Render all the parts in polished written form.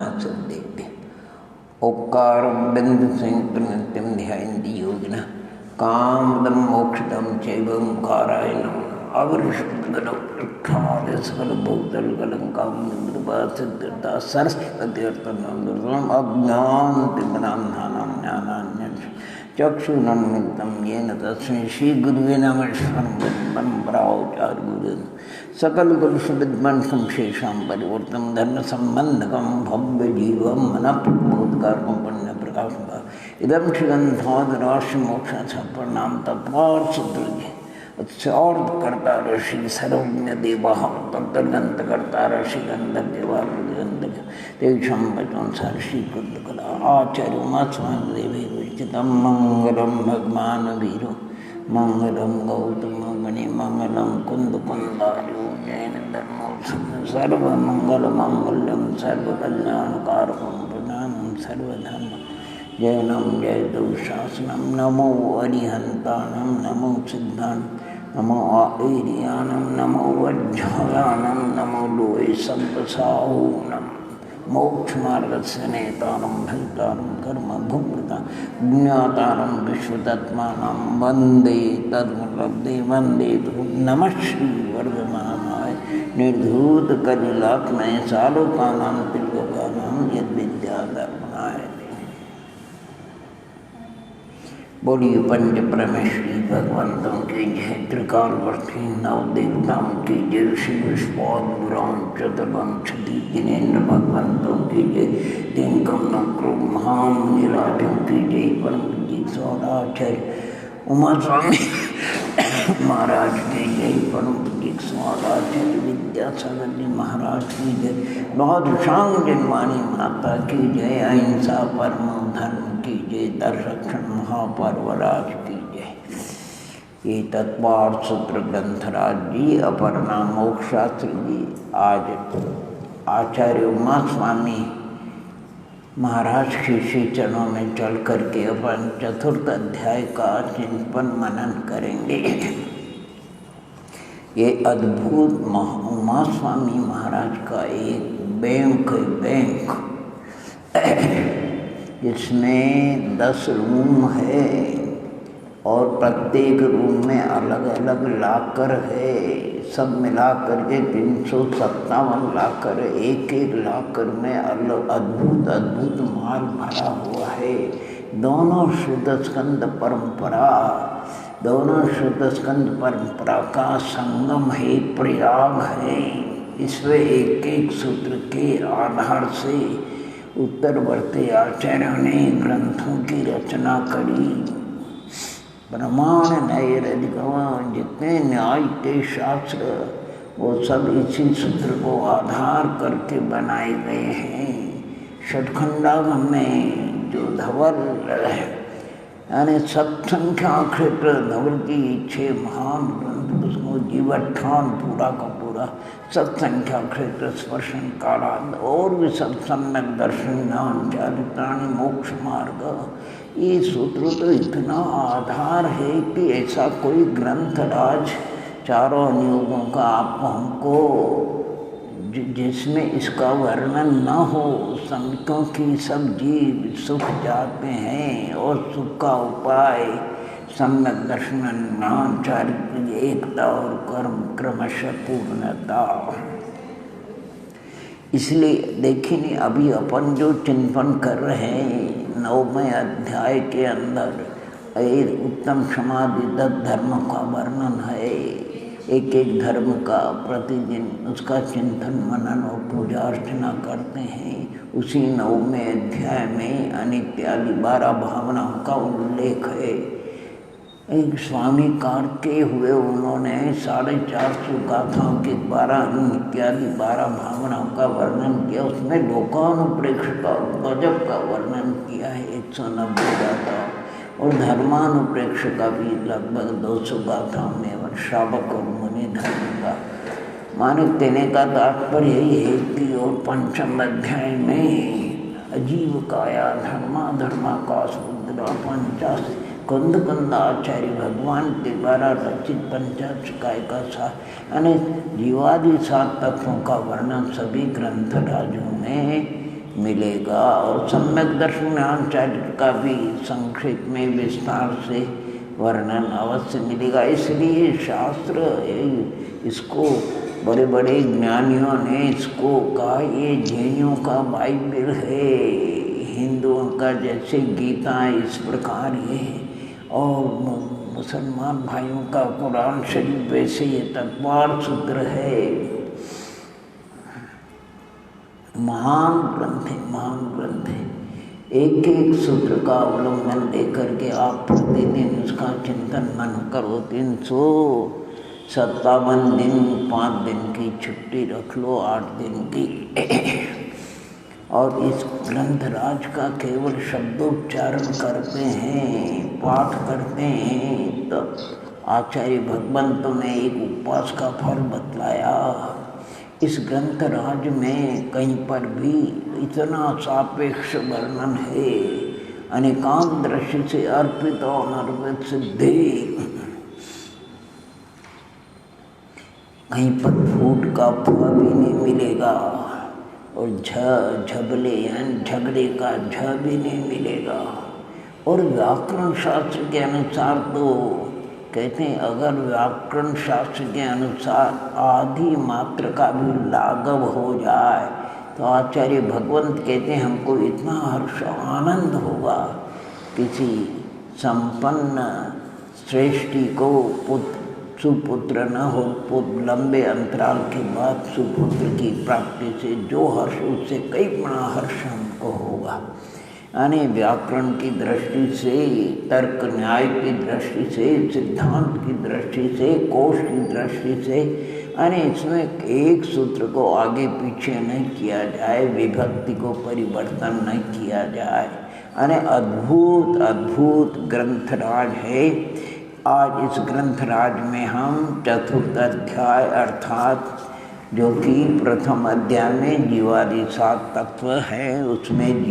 देते ओक्कारं बिंदुसंयुक्तं नित्यं ध्यायन्ति योगिनः कामदं मोक्षदं चैव ओंकारायणं अविष्टुगणप्रख्याय सकलभूतलकलं कामनिर्वासितता सरस्वतीर्थनन्दनं अज्ञानतिमिरान्धानां ज्ञानान्यं चक्षुरुन्मिलितं येन तस्मै श्रीगुरुवे नमः परम्पराचार्यगुरुः सकल गुरुषविद्वंशं शेषां परिवर्तन धर्म संबंधकं भव्य जीवं मनप्रबोधकारकं पुण्यप्रकाशं इदं श्रीगंधाधराशि मोक्षापन्नाम तत्वार्थसूत्रगे उत्सर्गकर्ता ऋषि सर्वज्ञ देवः तत्तर्गंतकर्ता ऋषि गंधर्वदेवागंधक तेषां वचनसार श्रीकुलकला आचार्य उमास्वामी देवे विचितं मंगलं भगवान वीरो मंगलम गौतम मणि मंगलम कुंद कुंदार्यो जैन धर्मोत्सव सर्वमंगल मांगल्यम सर्वकल्याणकारकं प्रणामं सर्वधर्म जयनम जयतु शासनम नमो अरिहंताणं नमो सिद्धान् नमो आईर्याणं नमो वज्रयाणं नमो लोय संतसाहूणं मोक्षमार्गस्य नेतारं भक्तारं कर्मभुक्ता ज्ञातारं विश्वतत्मानं वन्दे तद्मलब्धे वन्दे नमः श्रीवर्धमानाय निर्धूतकलिलात्मय सालोकानां त्रिलोकानां यद्विद्याधर्मणाय। बोलिए पंच परमेश्वरी भगवंतों की जय, त्रिकालवर्ती नव देवताओं की जय, ऋषि विश्वाद्भुरां चतुर्वंश जिनेन्द्र भगवंतों की जय, तीन कमलों क्रोध महामुनिराजों की जय, परम जी स्वादाचार्य उमा स्वामी महाराज की जय, परम जी स्वादाचार्य विद्यासागर जी महाराज की जय, बहादुर जन्मानी माता की जय, अहिंसा परम धर्म की जय, दर्शक्षण महापर्वराज की जय। ये तत्वार्थ सूत्र ग्रंथराज जी, अपर्णा मोक्षशास्त्री जी आज आचार्य उमा स्वामी महाराज के श्री चरणों में चल करके अपन चतुर्थ अध्याय का चिंतन मनन करेंगे। ये अद्भुत उमा स्वामी महाराज का एक बैंक जिसमें 10 रूम है और प्रत्येक रूम में अलग अलग लाकर है। सब मिला करके 357 लाकर, एक एक लाकर में अद्भुत अद्भुत माल भरा हुआ है। दोनों शुद्ध स्कंद परंपरा का संगम है, प्रयाग है। इसमें एक एक सूत्र के आधार से उत्तरवर्ती आचार्यों ने ग्रंथों की रचना करी। प्रमाण नए जितने न्याय के शास्त्र वो सब इसी सूत्र को आधार करके बनाए गए हैं। षटखंडागम में जो धवल यानी सत्संख्या क्षेत्र धवल की 6 महान ग्रंथ, उसको जीवठान पूरा का पूरा सत्संख्या क्षेत्र स्पर्शन कालांत और भी सब सम्यक दर्शन ज्ञान चारित्राणि मोक्ष मार्ग, ये सूत्र तो इतना आधार है कि ऐसा कोई ग्रंथ राज चारों अनुयोगों का आप हमको जिसमें इसका वर्णन न हो। संतों की सब जीव सुख जाते हैं और सुख का उपाय सम्यक दर्शन ज्ञान चारित्र एकता और कर्म क्रमशः पूर्णता। इसलिए देखिए अभी अपन जो चिंतन कर रहे हैं 9वें अध्याय के अंदर उत्तम समाधि 10 धर्मों का वर्णन है। एक एक धर्म का प्रतिदिन उसका चिंतन मनन और पूजा अर्चना करते हैं। उसी 9वें अध्याय में अनित्य आदि 12 भावनाओं का उल्लेख है। एक स्वामी कार्के हुए, उन्होंने 450 गाथाओं के 12 इत्यादि 12 भावनाओं का वर्णन किया। उसमें लोकानुप्रेक्ष का गजब का वर्णन किया है 190 गाथा, और धर्मानुप्रेक्ष का भी लगभग 200 गाथाओं में, और श्रावक और मुनि धर्म का माने देने का तात्पर्य यही है कि और 5वें अध्याय में अजीव काया धर्मा का समुद्र 50 कुंद आचार्य भगवान के द्वारा रचित पंचाक्षकाय का यानी जीवादि 7 तत्वों का वर्णन सभी ग्रंथ राजों में मिलेगा। और सम्यक दर्शन ज्ञान चरित्र का भी संक्षेप में विस्तार से वर्णन अवश्य मिलेगा। इसलिए शास्त्र इसको बड़े बड़े ज्ञानियों ने इसको कहा ये जैनियों का बाइबल है, हिंदुओं का जैसे गीता इस प्रकार ये है, और मुसलमान भाइयों का कुरान शरीफ वैसे ये तत्वार सूत्र है। महान ग्रंथ है, महान ग्रंथ है। एक एक सूत्र का अवलंबन लेकर के आप प्रतिदिन उसका चिंतन मन करो। 357 दिन, 5 दिन की छुट्टी रख लो, 8 दिन की, और इस ग्रंथराज का केवल शब्दोच्चारण करते हैं, पाठ करते हैं। तब आचार्य भगवंतों ने एक उपवास का फल बतलाया। इस ग्रंथराज में कहीं पर भी इतना सापेक्ष वर्णन है, अनेकांत दृष्टि से अर्पित और अनर्पित सिद्धि। कहीं पर फूट का फुआ भी नहीं मिलेगा, और झबले यानी झगड़े का झ भी नहीं मिलेगा। और व्याकरण शास्त्र के अनुसार तो कहते हैं अगर व्याकरण शास्त्र के अनुसार आदि मात्र का भी लाघव हो जाए तो आचार्य भगवंत कहते हैं हमको इतना हर्ष आनंद होगा। किसी संपन्न श्रेष्ठी को सुपुत्र न हो, लंबे अंतराल के बाद सुपुत्र की प्राप्ति से जो हर्ष, उससे कई गुना हर्ष हमको होगा। यानी व्याकरण की दृष्टि से, तर्क न्याय की दृष्टि से, सिद्धांत की दृष्टि से, कोश की दृष्टि से, यानी इसमें एक सूत्र को आगे पीछे नहीं किया जाए, विभक्ति को परिवर्तन नहीं किया जाए। यानी अद्भुत अद्भुत ग्रंथराज है। आज इस ग्रंथराज में हम चतुर्थ अध्याय अर्थात जो कि प्रथम अध्याय में जीवादि 7 तत्व है, उसमें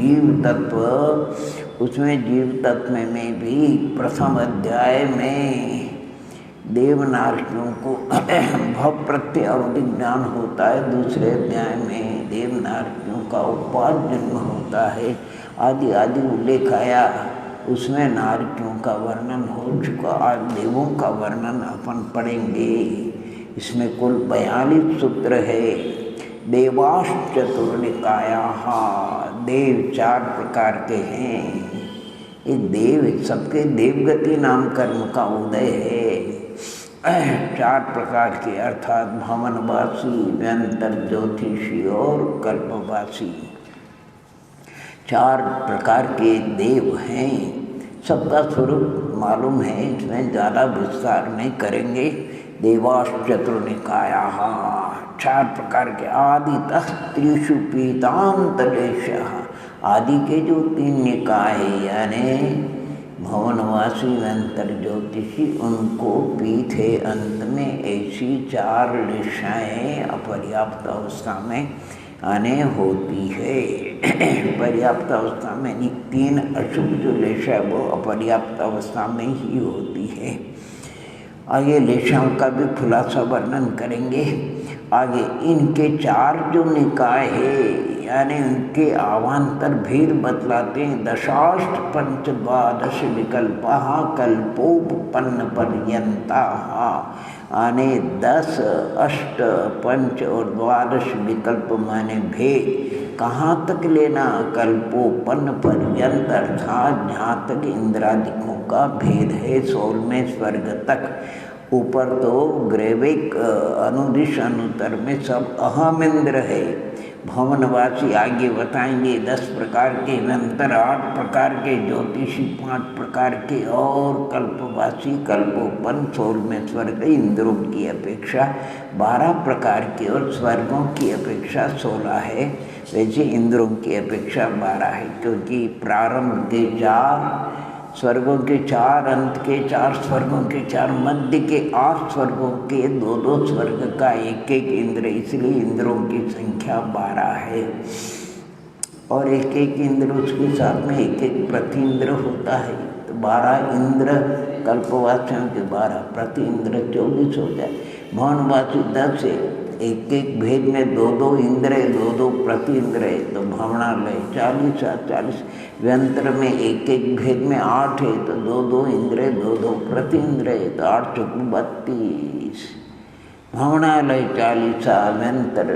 जीव तत्व में भी प्रथम अध्याय में देवनार्कियों को भव प्रत्यय अवधिक ज्ञान होता है। दूसरे अध्याय में देवनार्कियों का उपवास जन्म होता है, आदि आदि उल्लेख आया। उसमें नारकियों का वर्णन हो चुका, आज देवों का वर्णन अपन पढ़ेंगे। इसमें कुल 42 सूत्र है। देवाश्च चतुर्निकायाः, देव 4 प्रकार के हैं। ये देव सबके देवगति नाम कर्म का उदय है। 4 प्रकार के अर्थात भवनवासी, व्यंतर, ज्योतिषी और कल्पवासी, 4 प्रकार के देव हैं। सबका स्वरूप मालूम है, इसमें ज़्यादा विस्तार नहीं करेंगे। देवाश्च चतुर्निकायाः, 4 प्रकार के। आदितः त्रिषु पीतान्तरेषः, आदि के जो 3 निकाय है यानी भवनवासी, व्यंतर, ज्योतिषी, उनको पीठ है अंत में। ऐसी 4 लेशाएँ अपर्याप्त अवस्था में आने होती है। पर्याप्त अवस्था में नहीं, 3 अशुभ जो लेशा है वो अपर्याप्त अवस्था में ही होती है। आगे लेशाओं का भी खुलासा वर्णन करेंगे। आगे इनके 4 जो निकाय है यानी उनके आवांतर भेद बतलाते हैं। दशाष्ट पंच द्वादश विकल्पाः कल्पोपपन्न पर्यन्ताः, यानी 10, 8, 5 और 12 विकल्प माने भेद। कहाँ तक लेना? कल्पोपन्न पर्यंत, अर्थात जहाँ तक इंद्रादिकों का भेद है 16वें स्वर्ग तक। ऊपर तो ग्रेविक अनुदिश अनुतर में सब अहम इंद्र है। भवनवासी आगे बताएंगे 10 प्रकार के, व्यंतर 8 प्रकार के, ज्योतिषी 5 प्रकार के, और कल्पवासी कल्पोपन 16वें स्वर्ग इंद्रों की अपेक्षा 12 प्रकार के और स्वर्गों की अपेक्षा 16 है। वैसे इंद्रों की अपेक्षा 12 है, क्योंकि प्रारंभ के 4 स्वर्गों के 4, अंत के 4 स्वर्गों के 4, मध्य के 8 स्वर्गों के 2-2 स्वर्ग का 1-1 इंद्र, इसलिए इंद्रों की संख्या 12 है। और 1-1 इंद्र उसके साथ में 1-1 प्रति इंद्र होता है, तो 12 इंद्र कल्पवासियों के 12 प्रति इंद्र 24 हो जाए। भवनवासी 10 है, एक एक भेद में दो दो इंद्रिय, दो दो प्रति इंद्रिय, तो भवनालय 40 व्यंतर में एक एक भेद में 8 है, तो दो दो इंद्रिय, दो दो प्रति इंद्रिय, तो 8 चौक 32। भवनालय 40 व्यंतर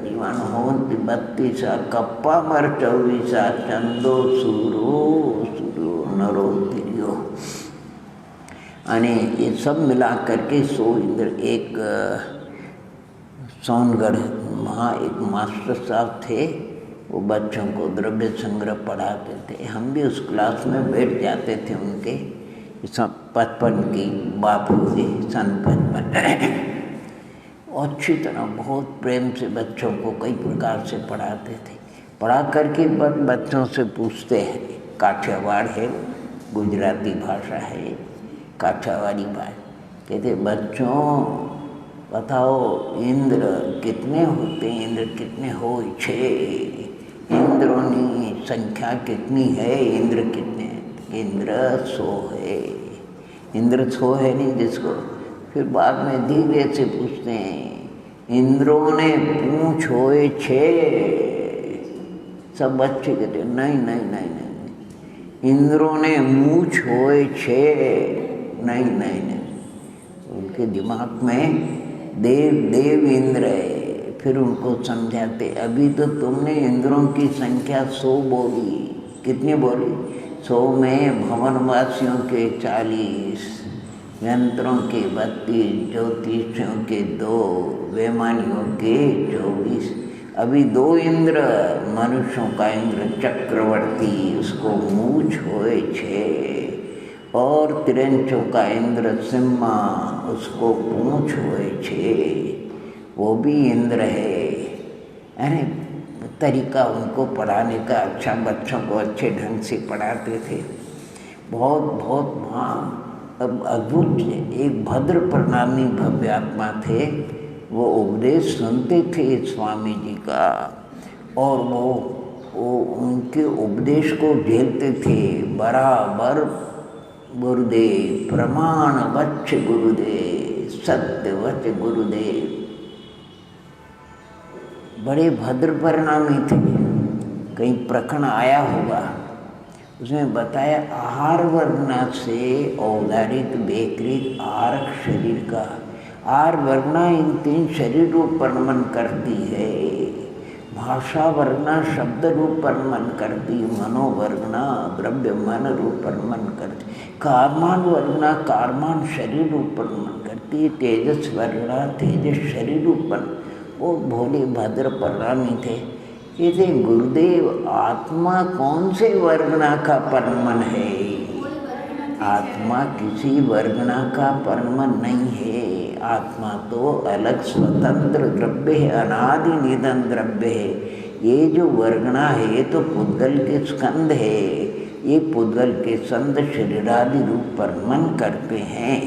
जीवन होती 32 कप्पा मर 24 चंदो सूरो नरो तिरियो। यानी ये सब मिला करके 100 इंद्र। एक सोनगढ़ वहाँ एक मास्टर साहब थे, वो बच्चों को द्रव्य संग्रह पढ़ाते थे। हम भी उस क्लास में बैठ जाते थे उनके। सब 55 की बात हुई, सन 55। अच्छी तरह बहुत प्रेम से बच्चों को कई प्रकार से पढ़ाते थे। पढ़ा करके बच्चों से पूछते हैं, काठियावाड़ है, गुजराती भाषा है, काठियावाड़ी भाषा। कहते बच्चों बताओ इंद्र कितने होते हैं, इंद्र कितने हो? 6। इंद्रों की संख्या कितनी है? इंद्र कितने? इंद्र 100 है। इंद्र 100 है नहीं जिसको। फिर बाद में धीरे से पूछते हैं, इंद्रों ने पूंछ होए 6? सब बच्चे कहते नहीं नहीं नहीं नहीं। इंद्रों ने मूछ होए 6? नहीं नहीं नहीं। उनके दिमाग में देव इंद्र है। फिर उनको समझाते, अभी तो तुमने इंद्रों की संख्या 100 बोली। कितनी बोली? 100 में भवनवासियों के 40, यंत्रों के 32, ज्योतिषियों के 2, वैमानियों के 24। अभी 2 इंद्र, मनुष्यों का इंद्र चक्रवर्ती, उसको मूछ होए 6, और तिरंचों का इंद्र सिम्हा, उसको पूंछ हुए 6। वो भी इंद्र है। अरे तरीका उनको पढ़ाने का अच्छा, बच्चों को अच्छे ढंग से पढ़ाते थे। बहुत बहुत वहाँ अब अद्भुत। एक भद्र प्रणामी भव्य आत्मा थे, वो उपदेश सुनते थे स्वामी जी का, और वो उनके उपदेश को झेलते थे बराबर। गुरुदेव प्रमाण वच्च गुरुदेव, सत्य वच गुरुदेव। बड़े भद्र परिणामी थे। कहीं प्रकरण आया होगा, उसमें बताया आहार वर्णा से औदारित बेकृत आरक शरीर का। आहार वर्णा इन 3 शरीर रूप वर्णन करती है। भाषा वर्णा शब्द रूप वर्णन करती, मनोवर्णा द्रव्य मन रूप वर्णन करती, कार्मान वर्णा कार्मान शरीर रूप वर्णन करती, तेजस वर्णा तेजस शरीर रूप वर्णन। वो भोले भद्र परिणामी थे। कहते गुरुदेव आत्मा कौन से वर्णना का परमन है? आत्मा किसी वर्णना का परमन नहीं है। आत्मा तो अलग स्वतंत्र द्रव्य है, अनादि निधन द्रव्य है। ये जो वर्णना है तो पुद्गल के स्कंद है। ये पुद्गल के संद शरीरादि रूप परमन करते हैं।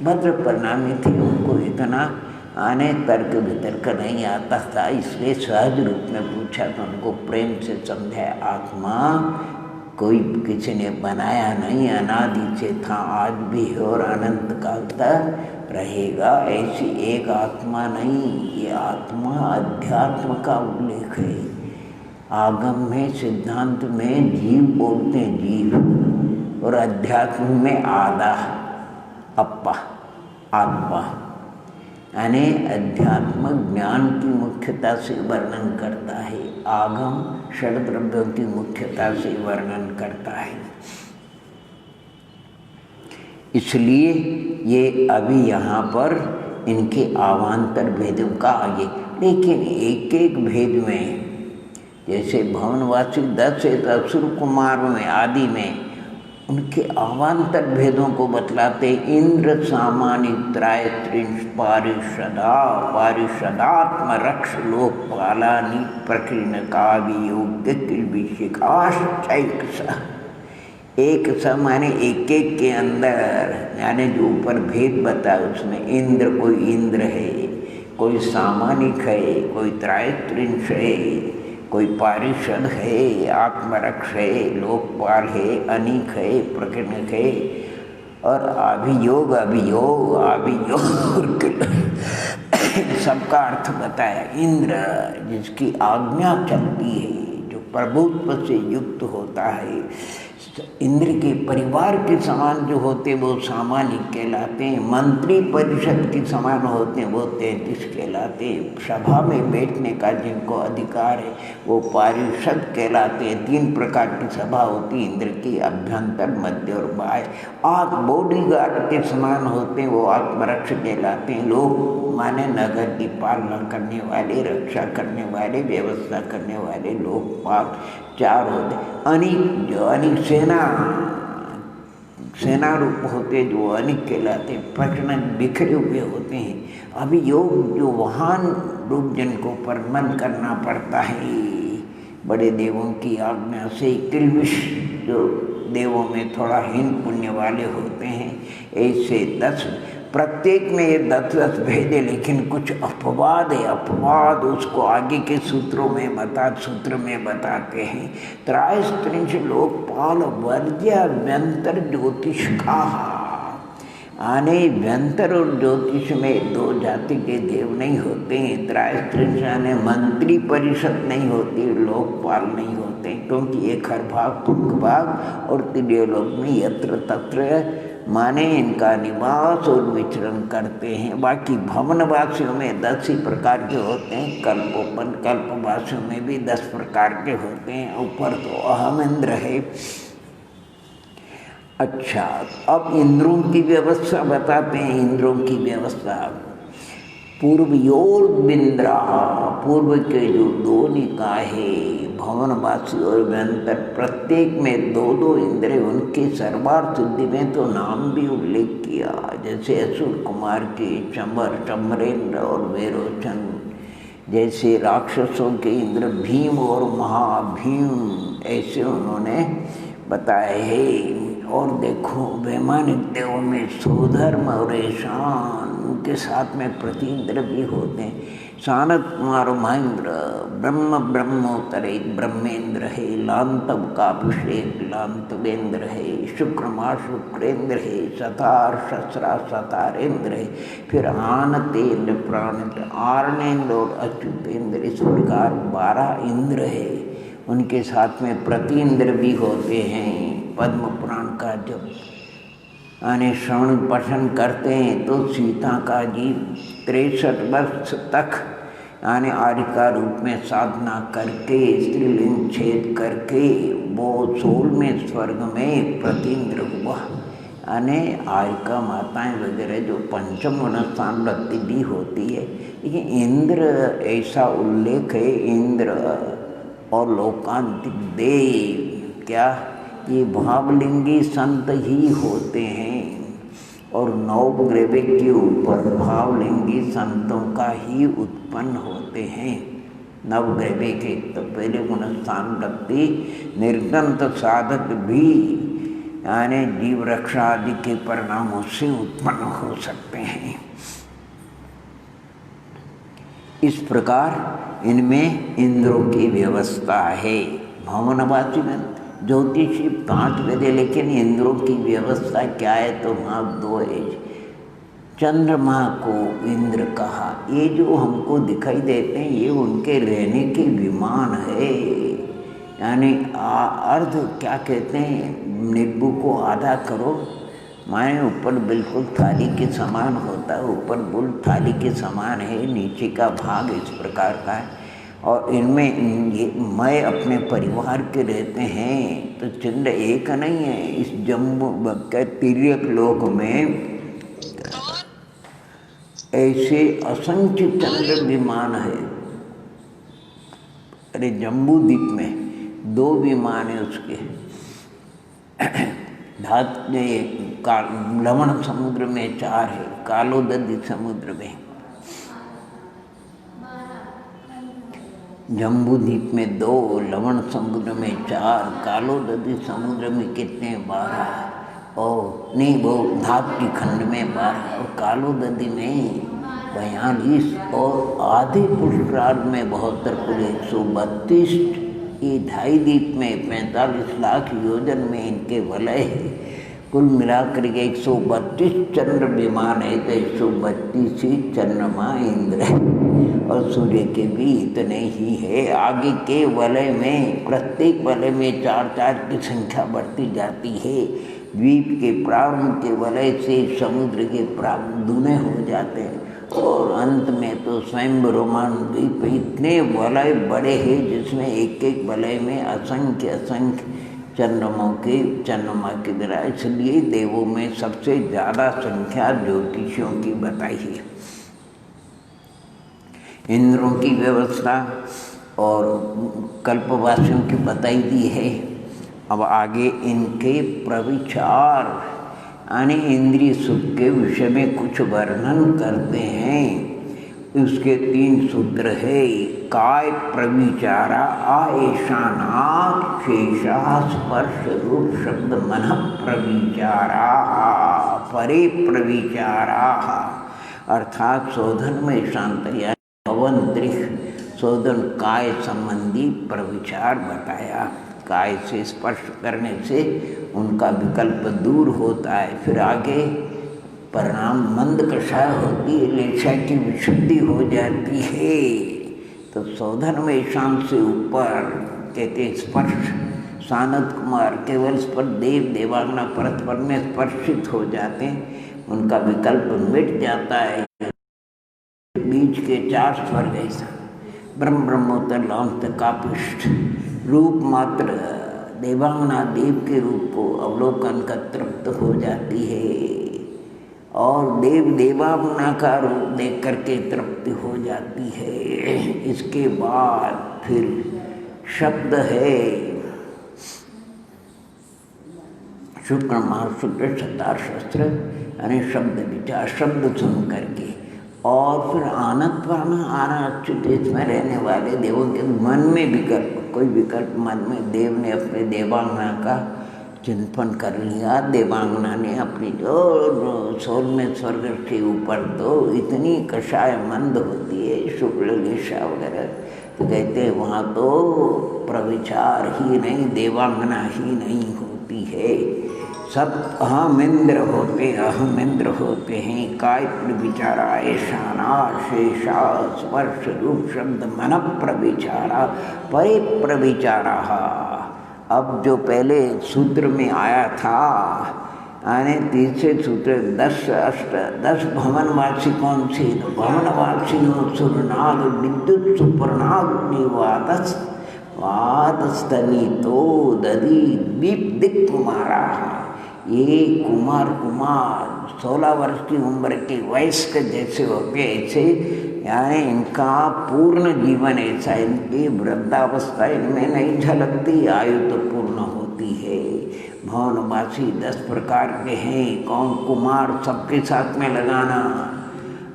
भद्र परिणामी थे, उनको इतना आने तर्क वितर्क नहीं आता था, इसलिए सहज रूप में पूछा तो उनको प्रेम से समझाया। आत्मा कोई किसी ने बनाया नहीं, अनादि से था, आज भी है और अनंत काल तक रहेगा। ऐसी एक आत्मा नहीं, ये आत्मा अध्यात्म का उल्लेख है। आगम में सिद्धांत में जीव बोलते हैं, जीव, और अध्यात्म में आदा अप्पा आत्मा। यानी अध्यात्म ज्ञान की मुख्यता से वर्णन करता है, आगम षड द्रव्यों की मुख्यता से वर्णन करता है। इसलिए ये अभी यहाँ पर इनके अवान्तर भेदों का आगे, लेकिन एक एक भेद में जैसे भवनवासी 10 है तो असुर कुमारों में आदि में उनके अवान्तर भेदों को बतलाते। इंद्र सामान्य त्राय त्रिंश पारिषदा पारिषदात्म रक्ष लोकपालानि प्रकीर्ण काव्य योग्य किलबिशिकाश्चैक सा। एक सा माने एक एक के अंदर, यानी जो ऊपर भेद बता उसमें इंद्र, कोई इंद्र है, कोई सामानिक है, कोई त्राय त्रिंश है, कोई पारिषद है, आत्मरक्ष है, लोकपाल है, अनीक है, प्रकीर्ण है, और अभियोग अभियोग अभियोग सबका अर्थ बताया। इंद्र जिसकी आज्ञा चलती है, जो प्रभुत्व से युक्त होता है। इंद्र के परिवार के समान जो होते वो सामान्य कहलाते हैं। मंत्री परिषद के समान होते हैं वो 33 कहलाते हैं। सभा में बैठने का जिनको अधिकार है वो पारिषद कहलाते हैं। 3 प्रकार की सभा होती है इंद्र की, अभ्यंतर, मध्य और बाह्य। आग बॉडीगार्ड के समान होते हैं वो आत्मरक्ष कहलाते हैं। लोग माने नगर की पालना करने वाले, रक्षा करने वाले, व्यवस्था करने वाले लोकपाल 4 होते। अनेक जो अनेक सेना रूप होते जो अनेक कहलाते, प्रचंड बिखरे हुए होते हैं। अभी योग जो वाहन रूप जिनको परमन करना पड़ता है बड़े देवों की आज्ञा से। किल्बिष जो देवों में थोड़ा हीन पुण्य वाले होते हैं, ऐसे 10 प्रत्येक में ये 10 भेदे, लेकिन कुछ अपवाद है। अपवाद उसको आगे के सूत्र में बताते हैं। त्रायस्त्रिंश लोकपाल वर्ज्य व्यंतर ज्योतिष खाहा। आने व्यंतर और ज्योतिष में 2 जाति के देव नहीं होते हैं। त्रायस्त्रिंश यानी मंत्री परिषद नहीं होती, लोकपाल नहीं होते, क्योंकि ये खरभाग, पुंखभाग और त्रिलोक में यत्र तत्र माने इनका निवास और विचरण करते हैं। बाकी भवनवासियों में 10 ही प्रकार के होते हैं। कल्पोपन कल्पवासियों में भी 10 प्रकार के होते हैं। ऊपर तो अहम इंद्र है। अच्छा, अब इंद्रों की व्यवस्था बताते हैं। इंद्रों की व्यवस्था पूर्वयोर्विंद्रा, पूर्व के जो 2 निकाय भवनवासी और व्यंतर, प्रत्येक में 2 इंद्र। उनके सर्वार्थ सिद्धि में तो नाम भी उल्लेख किया, जैसे असुर कुमार के चमर, चमरेंद्र और वेरोचन। जैसे राक्षसों के इंद्र भीम और महाभीम, ऐसे उन्होंने बताए हैं। और देखो वैमानिक देवों में सुधर्म और ईशान, उनके साथ में प्रतीन्द्र भी होते हैं। सानत कुमार महेंद्र, ब्रह्मोत्तरे ब्रह्मेंद्र है। लांतव का अभिषेक लांतवेंद्र है। शुक्रमा शुक्रेंद्र है। सतार शस्त्रा सतारेंद्र है। फिर आनतेंद्र प्राणेंद्र, आर्णेंद्र और अच्युतेंद्र, इस प्रकार 12 इंद्र है। उनके साथ में प्रतीन्द्र भी होते हैं। पद्म पुराण का जब आने श्रवण पठन करते हैं तो सीता का जी 63 वर्ष तक आने आर्यका रूप में साधना करके, स्त्रीलिंग छेद करके वो 16वें स्वर्ग में प्रतीन्द्र हुआ। आने आर्यका माताएं वगैरह जो पंचम स्थान वृत्ति भी होती है। लेकिन इंद्र ऐसा उल्लेख है, इंद्र और लोकांतिक देव क्या ये भावलिंगी संत ही होते हैं। और नवग्रह के ऊपर भावलिंगी संतों का ही उत्पन्न होते हैं। नवग्रह के तो पहले गुणस्थान वृत्ति निर्गंत साधक भी यानी जीव रक्षा आदि के परिणामों से उत्पन्न हो सकते हैं। इस प्रकार इनमें इंद्रों की व्यवस्था है। भवनवासी में ज्योतिषी 5 वेदे, लेकिन इंद्रों की व्यवस्था क्या है तो वहाँ 2 है। चंद्रमा को इंद्र कहा। ये जो हमको दिखाई देते हैं ये उनके रहने के विमान है। यानी अर्ध क्या कहते हैं, नींबू को आधा करो, माने ऊपर बिल्कुल थाली के समान होता है, ऊपर बुल थाली के समान है, नीचे का भाग इस प्रकार का है। और इनमें ये मैं अपने परिवार के रहते हैं तो चंद्र एक नहीं है। इस जम्बू तिर्यक लोक में ऐसे असंख्य चंद्र विमान है। अरे जम्बू द्वीप में 2 विमान है उसके। लवण समुद्र में 4 है, कालोदधी समुद्र में, जम्बू द्वीप में 2, लवण समुद्र में 4, कालोदधी समुद्र में कितने 12, और नहीं वो धात्री खंड में 12 और कालोदधी में 42 और आधे पुष्करार्ध में 72 कुल 132। ये 2.5 द्वीप में 45 लाख योजन में इनके वलय है। कुल मिलाकर के 132 चंद्र विमान है, तो 132 ही चंद्रमा इंद्र है, और सूर्य के भी इतने ही है। आगे के वलय में, प्रत्येक वलय में 4-4 की संख्या बढ़ती जाती है। द्वीप के प्रारंभ के वलय से समुद्र के प्रारंभ दुने हो जाते हैं, और अंत में तो स्वयं रोमान द्वीप इतने वलय बड़े हैं जिसमें एक एक वलय में असंख्य चंद्रमा की तरह। इसलिए देवों में सबसे ज़्यादा संख्या ज्योतिषियों की बताई है। इंद्रों की व्यवस्था और कल्पवासियों की बताई दी है। अब आगे इनके प्रविचार यानी इंद्रिय सुख के विषय में कुछ वर्णन करते हैं। उसके 3 सूत्र है। काय प्रविचारा आएशानात् शेषा स्पर्श रूप शब्द मन प्रविचारा परे प्रविचारा, अर्थात शोधन में शांतर्या पवन दृश्य शोधन काय संबंधी प्रविचार बताया। काय से स्पर्श करने से उनका विकल्प दूर होता है, फिर आगे परिणाम मंद कषाय होती है, लेच्छा की विशुद्धि हो जाती है। तो शोधन में शांत से ऊपर कहते स्पर्श, सानद कुमार केवल स्पर्श देव देवांगना परस्पर में स्पर्शित हो जाते हैं, उनका विकल्प मिट जाता है। बीच के 4 स्वर्ग ऐसा ब्रह्म ब्रह्मोत्तर लौंत कापिष्ठ रूप मात्र देवांगना देव के रूप को अवलोकन कर तृप्त हो जाती है, और देव देवांगना का रूप देख करके तृप्ति हो जाती है। इसके बाद फिर शब्द है शुक्र मास शुक्र शतार शस्त्र यानी शब्द विचार, शब्द सुन करके, और फिर आनंद प्राण आना अच्युत देश में रहने वाले देवों के मन में विकल्प, कोई विकल्प मन में देव ने अपने देवांगना का चिंतन कर लिया। देवांगना ने अपनी जो सोल में स्वर्ग के ऊपर तो इतनी कषाय मंद होती है शुक्ल लेशा वगैरह, तो कहते हैं वहाँ तो प्रविचार ही नहीं, देवांगना ही नहीं होती है, सब अहम इंद्र होते हैं। काय प्रविचारा ऐशाना शेषा स्पर्श रूप शब्द मन प्रविचारा परे प्रविचारा। अब जो पहले सूत्र में आया था यानी तीसरे सूत्र 10 भवनवासी कौन से, तो भवनवासी सुरनाग विद्युत सुपर्णाग्निवातस्तनी तो दधी दीप दिक कुमारा। ये कुमार 16 वर्ष की उम्र के वयस्क जैसे होते ऐसे, यानी इनका पूर्ण जीवन ऐसा, इनकी वृद्धावस्था इनमें नहीं झलकती, आयु तो पूर्ण होती है। भवनवासी 10 प्रकार के हैं। कौन कुमार, सबके साथ में लगाना,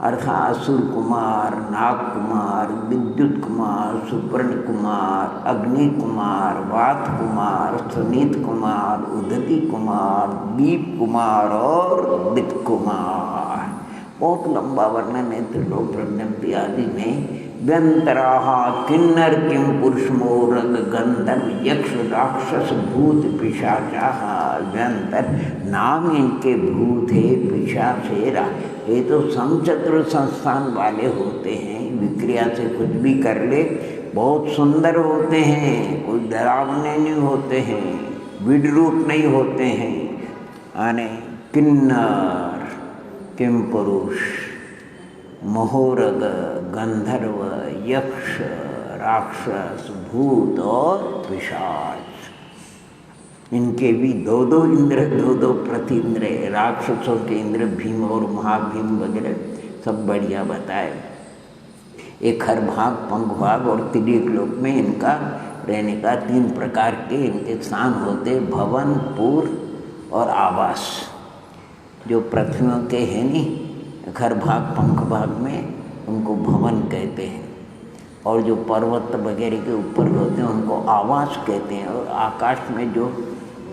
अर्थात असुर कुमार, नाग कुमार, विद्युत कुमार, सुपर्ण कुमार, अग्नि कुमार, वात कुमार, सुनीत कुमार, उदती कुमार, दीप कुमार और दिक कुमार। बहुत लंबा वर्णन है त्रिलोक प्रज्ञप्ति आदि में। व्यंतराहा किन्नर किम पुरुष मोरग गंधर्व यक्ष राक्षस भूत पिशाचाः। व्यंतर नाम इनके भूत है, पिशाचेरा ये तो समचतुर संस्थान वाले होते हैं, विक्रिया से कुछ भी कर ले, बहुत सुंदर होते हैं, कोई डरावने नहीं होते हैं, विद्रूप नहीं होते हैं। आने किन्नर किम पुरुष मोहरग गंधर्व यक्ष राक्षस भूत और पिशाच, इनके भी 2 इंद्र, 2 प्रति इंद्र, राक्षसों के इंद्र भीम और महाभीम वगैरह सब बढ़िया बताए। एक हर भाग पंख भाग और त्रिलोक लोक में इनका रहने का 3 प्रकार के इनके स्थान होते, भवन पुर और आवास। जो पृथ्वियों के हैं नहीं घर भाग पंख भाग में, उनको भवन कहते हैं, और जो पर्वत वगैरह के ऊपर होते हैं उनको आवास कहते हैं, और आकाश में जो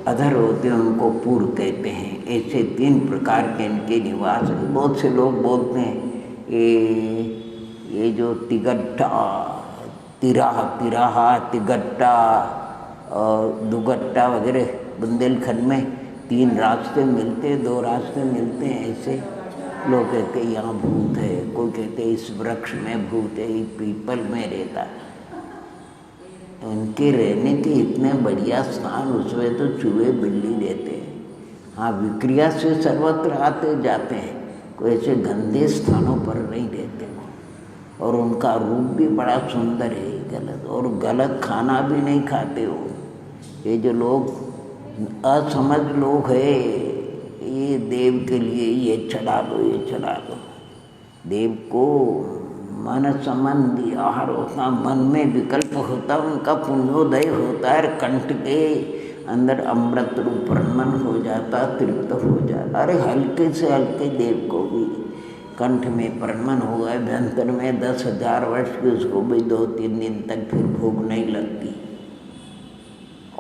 अधर होते हैं उनको पूर कहते हैं। ऐसे 3 प्रकार के इनके निवास। बहुत से लोग बोलते हैं ये जो तिगट्टा तिराहा तिगट्टा और दुगट्टा वगैरह बुंदेलखंड में 3 रास्ते मिलते, 2 रास्ते मिलते हैं। ऐसे लोग कहते यहाँ भूत है, कोई कहते इस वृक्ष में भूत है, पीपल में रहता। उनके रहने के इतने बढ़िया स्थान, उसमें तो चूहे बिल्ली रहते हैं। हाँ, विक्रिया से सर्वत्र आते जाते हैं, कोई ऐसे गंदे स्थानों पर नहीं रहते वो। और उनका रूप भी बड़ा सुंदर है, गलत और गलत खाना भी नहीं खाते हो। ये जो लोग असमझ लोग है, ये देव के लिए ये चढ़ा दो, ये चढ़ा दो। देव को मन संबंधी आहार होता, मन में विकल्प होता, उनका पुण्योदय होता है, कंठ के अंदर अमृत रूप ब्रह्मन हो जाता, तृप्त हो जाता। अरे हल्के से हल्के देव को भी कंठ में ब्रह्मन हो गए, अभ्यंतर में 10,000 वर्ष की, उसको भी 2-3 दिन तक फिर भूख नहीं लगती।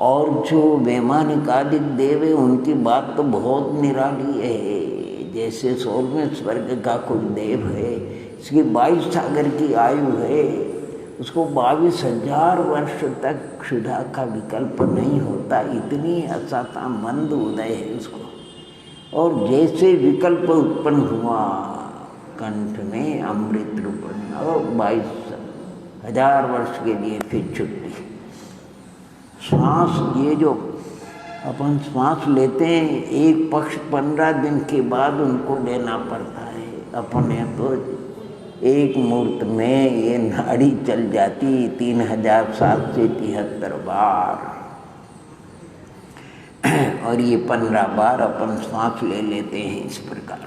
और जो वैमानिकादिक देव है, उनकी बात तो बहुत निराली है। जैसे 16वें स्वर्ग का कोई देव है, इसकी 22 सागर की आयु है, उसको 22,000 वर्ष तक क्षुधा का विकल्प नहीं होता, इतनी असाता मंद उदय है उसको। और जैसे विकल्प उत्पन्न हुआ, कंठ में अमृत रूप, और 22,000 वर्ष के लिए फिर छुट्टी। श्वास, ये जो अपन श्वास लेते हैं, एक पक्ष 15 दिन के बाद उनको लेना पड़ता है। अपने तो एक मुहूर्त में ये नाड़ी चल जाती 3,773 बार, और ये 15 बार अपन श्वास ले लेते हैं इस प्रकार।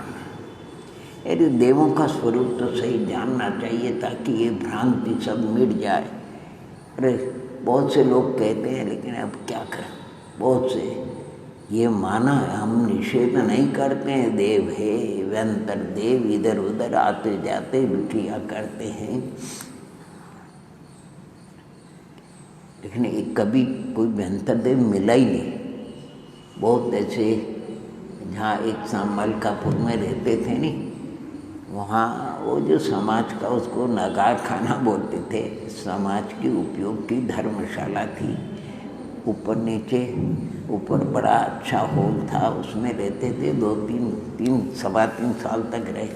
अरे देवों का स्वरूप तो सही जानना चाहिए, ताकि ये भ्रांति सब मिट जाए। अरे बहुत से लोग कहते हैं, लेकिन अब क्या करें, बहुत से ये माना है, हम निषेध नहीं करते हैं, देव है, व्यंतर देव इधर उधर आते जाते बिटिया करते हैं, लेकिन एक कभी कोई व्यंतर देव मिला ही नहीं। बहुत ऐसे, जहाँ एक मलकापुर में रहते थे नहीं, वहाँ वो जो समाज का, उसको नगार खाना बोलते थे, समाज की उपयोग की धर्मशाला थी। ऊपर नीचे, ऊपर बड़ा अच्छा हॉल था, उसमें रहते थे। 2-3 साल तक रहे।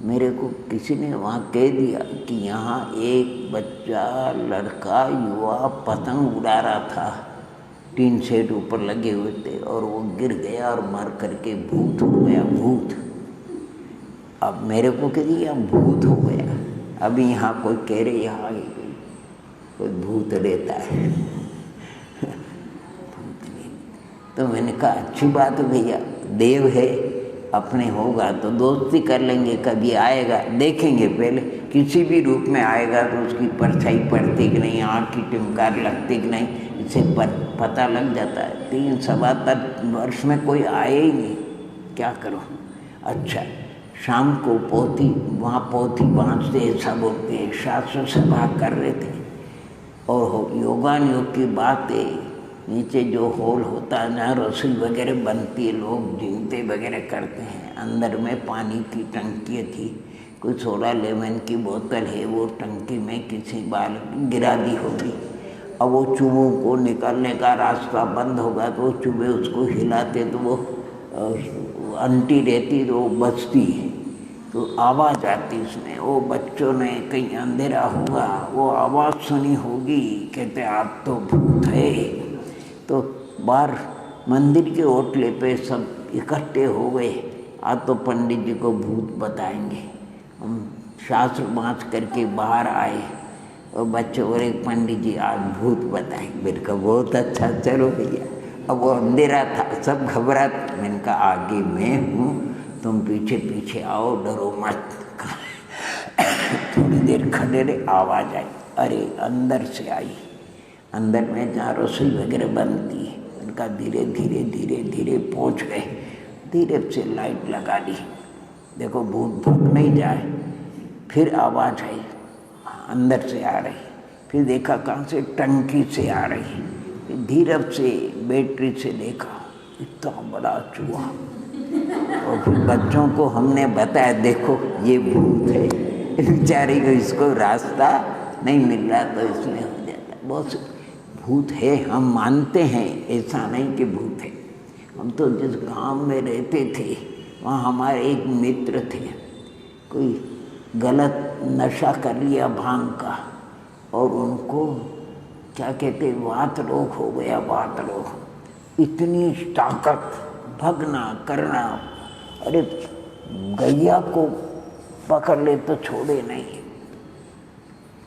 मेरे को किसी ने वहाँ कह दिया कि यहाँ एक बच्चा, लड़का, युवा पतंग उड़ा रहा था, टीन शेड ऊपर लगे हुए थे, और वो गिर गया और मर करके भूत हो गया, भूत। अब मेरे को कह दिया भूत हो गया। अभी यहाँ कोई कह रहे यहाँ कोई भूत रहता है। तो मैंने कहा अच्छी बात है भैया, देव है, अपने होगा तो दोस्ती कर लेंगे, कभी आएगा देखेंगे, पहले किसी भी रूप में आएगा तो उसकी परछाई पड़ती कि नहीं, आँख की टिमकार लगती कि नहीं, इससे पता लग जाता है। 3-7 वर्ष में कोई आए ही नहीं, क्या करो। अच्छा, शाम को पोथी, वहाँ पोथी बाँचते, ऐसा बोलते हैं, शास्त्र सभा कर रहे थे, और योगान योग की बात है। नीचे जो हॉल होता है, जहाँ रसोई वगैरह बनती है, लोग जीवते वगैरह करते हैं, अंदर में पानी की टंकी थी, कोई सोडा लेमन की बोतल है, वो टंकी में किसी बाल गिरा दी होगी। अब वो चूहों को निकलने का रास्ता बंद होगा, तो चूहे उसको हिलाते, तो वो अंटी रहती, तो वो बचती है, तो आवाज़ आती उसमें। वो बच्चों ने कहीं अंधेरा होगा, वो आवाज़ सुनी होगी, कहते आज तो भूत है। तो बाहर मंदिर के ओटले पे सब इकट्ठे हो गए, आज तो पंडित जी को भूत बताएंगे। हम शास्त्र बाँच करके बाहर आए, और बच्चे और एक पंडित जी आज भूत बताएंगे। मेरे को बहुत अच्छा, चलो भैया। अब वो अंधेरा था, सब घबराते। मैंने कहा आगे मैं हूँ, तुम पीछे पीछे आओ, डरो मत। थोड़ी देर खड़े रहे, आवाज़ आई, अरे अंदर से आई, अंदर में जहाँ रसोई वगैरह बनती है। उनका धीरे धीरे धीरे धीरे पहुँच गए, धीरे से लाइट लगा दी, देखो भूत भाग नहीं जाए। फिर आवाज़ आई, अंदर से आ रही, फिर देखा कहाँ से, टंकी से आ रही, धीरे से बैटरी से देखा, इतना बड़ा चूहा। और फिर बच्चों को हमने बताया, देखो ये भूत है। बेचारी को इसको रास्ता नहीं मिल रहा, तो इसमें हो जाता। बहुत भूत है, हम मानते हैं, ऐसा नहीं कि भूत है, हम तो जिस गांव में रहते थे वहाँ हमारे एक मित्र थे, कोई गलत नशा कर लिया भांग का और उनको क्या कहते वात रोग हो गया, वात रोग। इतनी ताकत, भगना करना, अरे गैया को पकड़ ले तो छोड़े नहीं।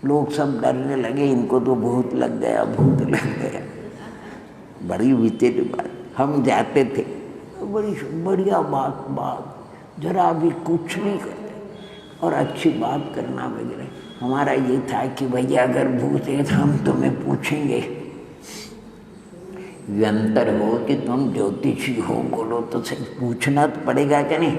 लोग सब डरने लगे, इनको तो भूत लग गया, भूत लग गया। बड़ी विचित्र बात। हम जाते थे, बड़ी बढ़िया बात जरा भी कुछ नहीं करते और अच्छी बात करना वगैरह। हमारा ये था कि भैया अगर भूत है तो हम तुम्हें पूछेंगे, व्यंतर हो कि तुम ज्योतिषी हो, बोलो तो सही, पूछना तो पड़ेगा क्या नहीं।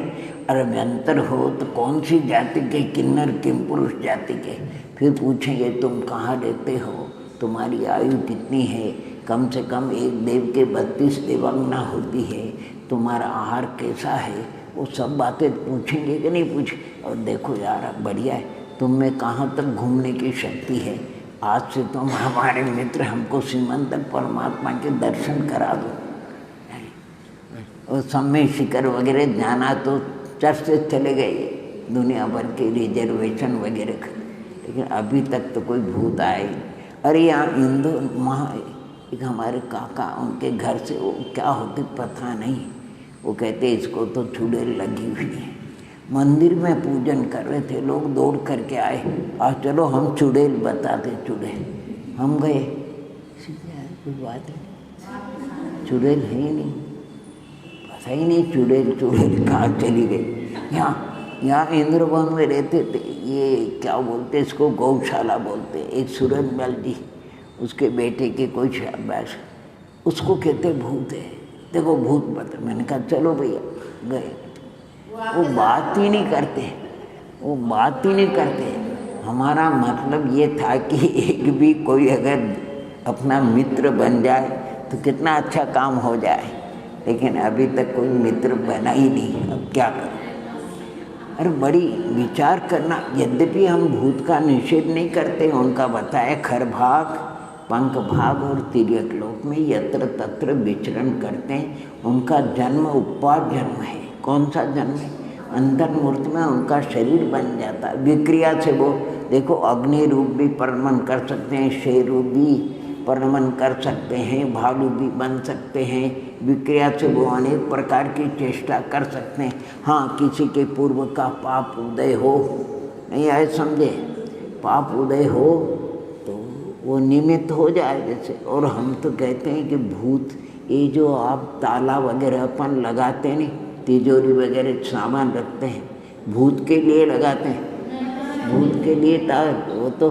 अरे व्यंतर हो तो कौन सी जाति के, किन्नर किम पुरुष जाति के। फिर पूछेंगे तुम कहाँ रहते हो, तुम्हारी आयु कितनी है, कम से कम एक देव के 32 देवांगना होती है, तुम्हारा आहार कैसा है, वो सब बातें पूछेंगे कि नहीं पूछे। और देखो यार बढ़िया है, तुम में कहाँ तक घूमने की शक्ति है, आज से तुम हमारे मित्र, हमको श्रीमंत परमात्मा के दर्शन करा दो। और समय शिखर वगैरह जाना तो चर्च से चले गए दुनिया भर के रिजर्वेशन वगैरह, लेकिन अभी तक तो कोई भूत आए। अरे यहाँ इंदौर वहाँ एक हमारे काका, उनके घर से वो क्या होती पता नहीं, वो कहते इसको तो चुड़ैल लगी हुई है। मंदिर में पूजन कर रहे थे, लोग दौड़ करके आए, आज चलो हम चुड़ैल बताते चुड़ैल। हम गए, कोई बात नहीं, चुड़ैल है ही नहीं, पता ही नहीं चुड़ैल कहाँ चली गई। यहाँ इंद्रवन में रहते थे, ये क्या बोलते इसको, गौशाला बोलते, एक सूरजमल जी, उसके बेटे के कोई शाबाश, उसको कहते भूत है, देखो भूत बता। मैंने कहा चलो भैया, गए। वो बात ही नहीं करते, वो बात ही नहीं करते। हमारा मतलब ये था कि एक भी कोई अगर अपना मित्र बन जाए तो कितना अच्छा काम हो जाए, लेकिन अभी तक कोई मित्र बना ही नहीं। अब क्या करें। अरे बड़ी विचार करना, यद्यपि हम भूत का निषेध नहीं करते, उनका बताया खरभाग, पंख भाग और तिर्यक लोक में यत्र तत्र विचरण करते हैं। उनका जन्म उपवास जन्म है। कौन सा जन्म है? अंतर्मूर्त में उनका शरीर बन जाता है विक्रिया से। वो देखो अग्नि रूप भी परमन कर सकते हैं, शेर रूप भी परमन कर सकते हैं, भालू भी बन सकते हैं। विक्रिया से वो अनेक प्रकार की चेष्टा कर सकते हैं। हाँ, किसी के पूर्व का पाप उदय हो, नहीं आए समझे, पाप उदय हो तो वो निमित्त हो जाए जैसे। और हम तो कहते हैं कि भूत, ये जो आप ताला वगैरह अपन लगाते नहीं, तिजोरी वगैरह सामान रखते हैं, भूत के लिए लगाते हैं। भूत के लिए वो तो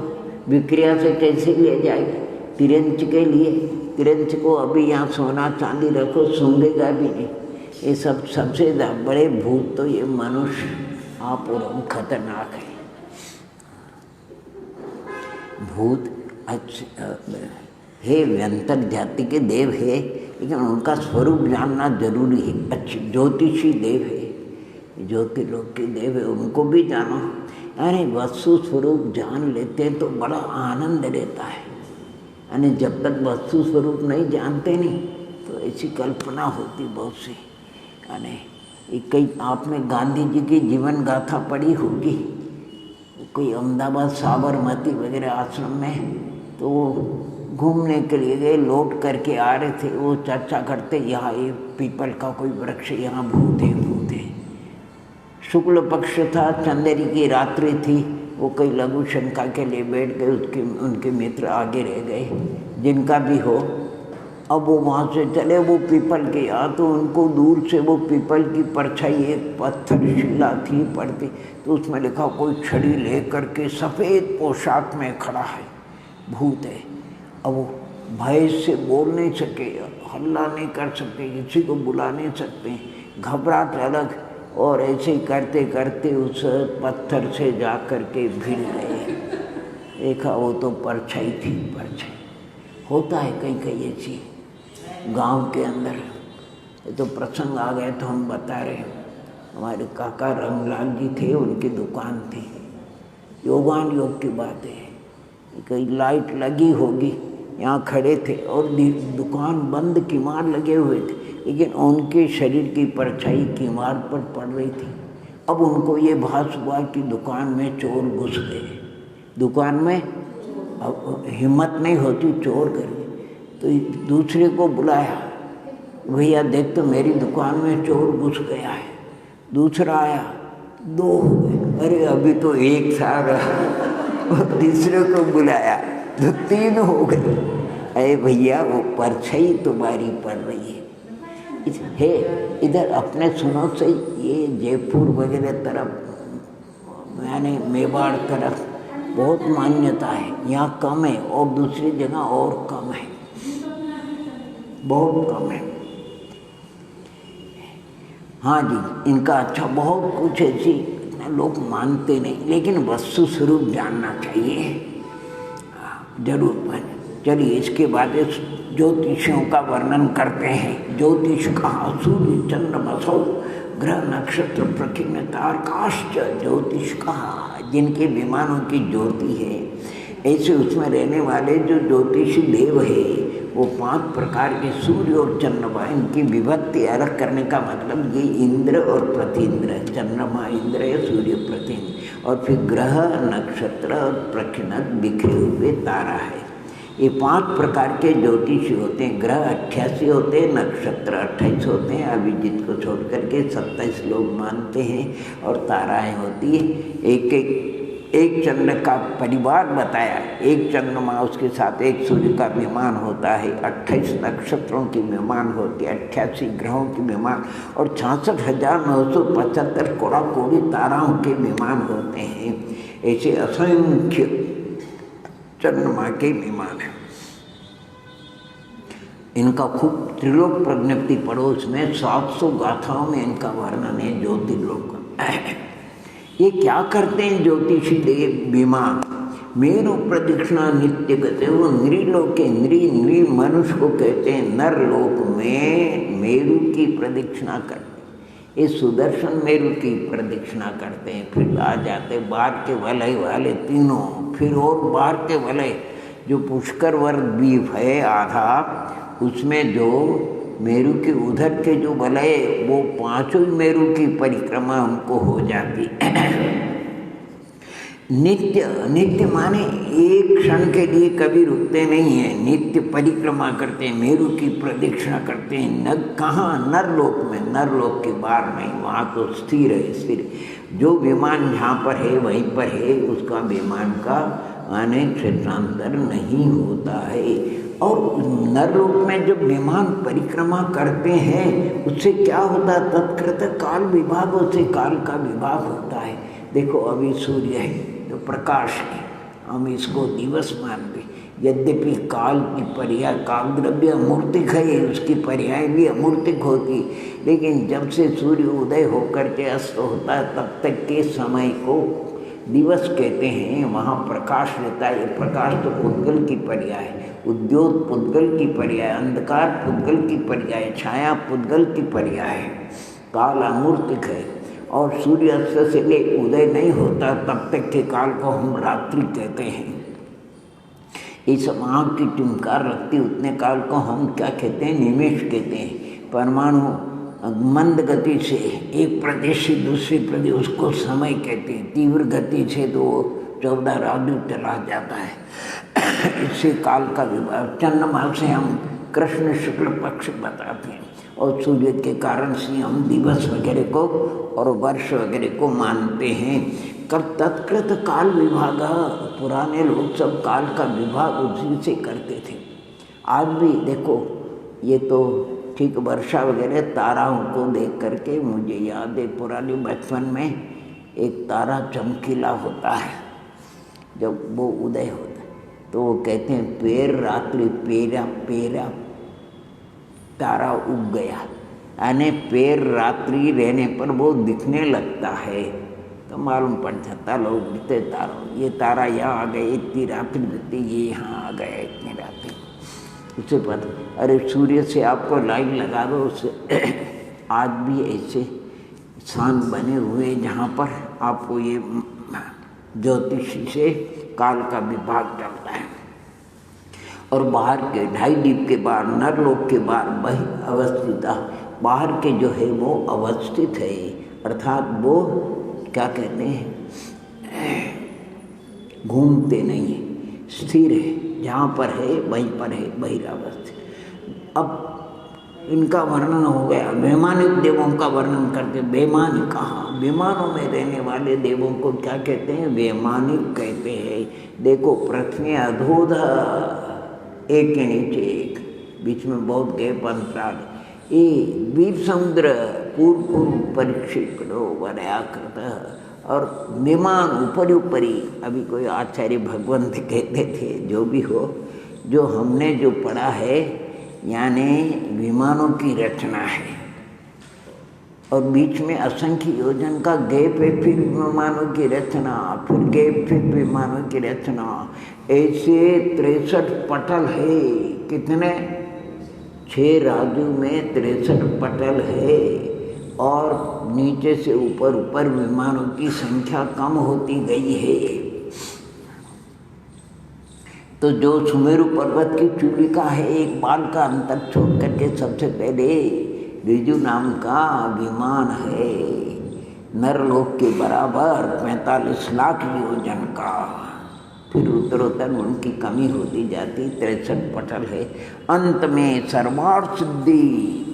विक्रिया से कैसे ले जाएगा? तिरंच के लिए, तिरंच को अभी यहाँ सोना चांदी रखो, सूंघेगा भी नहीं। ये सब सबसे बड़े भूत तो ये मनुष्य आप और खतरनाक है। भूत हे व्यंतर जाति के देव है, लेकिन उनका स्वरूप जानना जरूरी है। अच्छे ज्योतिषी देव है, ज्योतिर्लोक के देव है, उनको भी जानो। अरे वस्तु स्वरूप जान लेते हैं तो बड़ा आनंद रहता है। यानी जब तक वस्तु स्वरूप नहीं जानते नहीं तो ऐसी कल्पना होती बहुत सी। यानी कई आपने गांधी जी की जीवन गाथा पढ़ी होगी, कोई अहमदाबाद साबरमती वगैरह आश्रम में, तो घूमने के लिए गए, लौट करके आ रहे थे, वो चर्चा करते यहाँ ये पीपल का कोई वृक्ष, यहाँ भूत है भूत है। शुक्ल पक्ष था, चंदेरी की रात्रि थी, वो कई लघु शंका के लिए बैठ गए, उनके मित्र आगे रह गए, जिनका भी हो। अब वो वहाँ से चले, वो पीपल के यहाँ, तो उनको दूर से वो पीपल की परछाई एक पत्थर शिला थी पड़ती, तो उसमें लिखा कोई छड़ी ले करके सफ़ेद पोशाक में खड़ा है, भूत है। अब वो भय से बोल नहीं सके, हल्ला नहीं कर सकते, किसी को बुला नहीं सकते, घबराहट अलग। और ऐसे ही करते करते उस पत्थर से जा कर के भिड़ गए। देखा वो तो परछाई थी, परछाई। होता है कहीं कहीं ऐसी गांव के अंदर। ये तो प्रसंग आ गए तो हम बता रहे हैं। हमारे काका रंगलाल जी थे, उनकी दुकान थी, योगान योग की बात है। कहीं लाइट लगी होगी, यहाँ खड़े थे और दुकान बंद, किवाड़ लगे हुए थे, लेकिन उनके शरीर की परछाई किवाड़ पर पड़ रही थी। अब उनको ये भास हुआ कि दुकान में चोर घुस गए। दुकान में अब हिम्मत नहीं होती चोर करे, तो दूसरे को बुलाया, भैया देख तो मेरी दुकान में चोर घुस गया है। दूसरा आया, 2 हो गए, अरे अभी तो 1 था रहा। और तीसरे को बुलाया तो 3 हो गए। अरे भैया वो परछाई तुम्हारी पड़ रही है। इधर अपने सुनो से ये जयपुर वगैरह तरफ यानी मेवाड़ तरफ बहुत मान्यता है, यहाँ कम है और दूसरी जगह और कम है, बहुत कम है। हाँ जी, इनका अच्छा बहुत कुछ ऐसी लोग मानते नहीं, लेकिन वस्तु स्वरूप जानना चाहिए जरूर। चलिए इसके बाद ज्योतिषियों का वर्णन करते हैं। ज्योतिष कहा सूर्य चंद्र बसो ग्रह नक्षत्र प्रकीर्ण तारकाश्च। ज्योतिष कहा जिनके विमानों की ज्योति है, ऐसे उसमें रहने वाले जो ज्योतिषी देव है वो 5 प्रकार के सूर्य और चंद्रमा, इनकी विभक्ति अलग करने का मतलब ये इंद्र और प्रतिइंद्र, चंद्रमा इंद्र है, सूर्य प्रतिइंद्र, और फिर ग्रह नक्षत्र और प्रकीर्ण बिखरे हुए तारा है। ये 5 प्रकार के ज्योतिषी होते हैं। ग्रह 88 होते हैं, नक्षत्र 28 होते हैं, अभिजीत को छोड़ करके 27 लोग मानते हैं, और ताराएं होती है। एक चंद्र का परिवार बताया, एक चंद्रमा उसके साथ एक सूर्य का विमान होता है, 28 नक्षत्रों की विमान होती है, 88 ग्रहों की विमान, और 66,975 कोड़ा-कोड़ी ताराओं के विमान होते हैं। ऐसे असंख्य चंद्रमा के विमान है। इनका खूब त्रिलोक प्रज्ञप्ति पढ़ो, उसमें 700 गाथाओं में इनका वर्णन है ज्योतिर्लोक का। ये क्या करते हैं ज्योतिषी देव विमान? मेरु प्रदक्षिणा नित्य करते हैं। वो नृलोक के नृ मनुष्य को कहते हैं, नर लोक में मेरु की प्रदक्षिणा करते हैं। ये सुदर्शन मेरु की प्रदक्षिणा करते हैं, फिर आ जाते बार के वलय वाले तीनों, फिर और बार के वलय जो पुष्कर वर्ग द्वीप है आधा, उसमें जो मेरु के उधर के जो वलय वो 5 मेरु की परिक्रमा उनको हो जाती। नित्य माने एक क्षण के लिए कभी रुकते नहीं हैं, नित्य परिक्रमा करते हैं, मेरु की प्रदक्षिणा करते हैं। कहाँ? नरलोक में, नरलोक के बाहर नहीं, वहाँ तो स्थिर है, स्थिर। जो विमान जहाँ पर है वहीं पर है, उसका विमान का आने क्षेत्रांतर नहीं होता है। और नरलोक में जब विमान परिक्रमा करते हैं उससे क्या होता है? तत्कृत काल विभाग, उससे काल का विभाग होता है। देखो अभी सूर्य है तो प्रकाश है, हम इसको दिवस मानते, यद्यपि काल की पर्याय, काल द्रव्य अमूर्तिक है, उसकी पर्याय भी अमूर्तिक होती, लेकिन जब से सूर्य उदय होकर के अस्त होता है तब तक के समय को दिवस कहते हैं। वहाँ प्रकाश रहता है। प्रकाश तो पुद्गल की पर्याय है, उद्योत पुद्गल की पर्याय, अंधकार पुद्गल की पर्याय, छाया पुद्गल की पर्याय है। काल अमूर्तिक है और सूर्य अस्त से ले उदय नहीं होता तब तक के काल को हम रात्रि कहते हैं। इस आँख की टिमकार रखती उतने काल को हम क्या कहते हैं? निमेष कहते हैं। परमाणु मंद गति से एक प्रदेश से दूसरे प्रदेश, उसको समय कहते हैं। तीव्र गति से तो 14 राजू चला जाता है। इससे काल का विभाग। चंद्रमा से हम कृष्ण शुक्ल पक्ष बताते हैं और सूर्य के कारण से हम दिवस वगैरह को और वर्ष वगैरह को मानते हैं। कब तत्कृत काल विभाग, पुराने लोग सब काल का विभाग उसी से करते थे। आज भी देखो, ये तो ठीक वर्षा वगैरह ताराओं को देख करके मुझे याद है पुराने बचपन में एक तारा चमकीला होता है, जब वो उदय होता है तो वो कहते हैं पेर रात्रि पेरा पेरा तारा उग गया, यानी पेर रात्रि रहने पर वो दिखने लगता है तो मालूम पड़ जाता लोग दिखते तारों, ये तारा यहाँ आ गए, इतनी रात्रि दिखती, ये यहाँ आ गया इतनी रात्रि। उससे पता, अरे सूर्य से आपको लाइन लगा दो, उससे आज भी ऐसे स्थान बने हुए जहाँ पर आपको ये ज्योतिषी से काल का विभाग चलता है। और बाहर के 2.5 दीप के बाहर नरलोक के बाहर वही अवस्थित, बाहर के जो है वो अवस्थित है, अर्थात वो क्या कहते हैं, घूमते नहीं है, स्थिर है, जहाँ पर है वहीं पर है, बहिरावस्थित। अब इनका वर्णन हो गया। वैमानिक देवों का वर्णन करते, वैमान कहाँ, विमानों में रहने वाले देवों को क्या कहते हैं, वैमानिक कहते हैं। देखो पृथ्वी अधोधा, एक के नीचे एक, बीच में बहुत गैप अंतराल, ये वीर समुद्र पूर्व परिक्षिप्तो वनयाकृत, और विमान ऊपरी ऊपरी, अभी कोई आचार्य भगवंत कहते थे, जो भी हो, जो हमने जो पढ़ा है, यानी विमानों की रचना है और बीच में असंख्य योजन का गैप है, फिर विमानों की रचना, फिर गैप, फिर विमानों की रचना, ऐसे 63 पटल है। कितने? 6 राजू में 63 पटल है, और नीचे से ऊपर ऊपर विमानों की संख्या कम होती गई है। तो जो सुमेरु पर्वत की चूलिका है, एक बाल का अंतर छोड़ करके सबसे पहले बिजू नाम का विमान है, नरलोक के बराबर 45 लाख योजन का। फिर उत्तरोत्तर उनकी कमी होती जाती, 63 पटल है। अंत में सर्वार्थ सिद्धि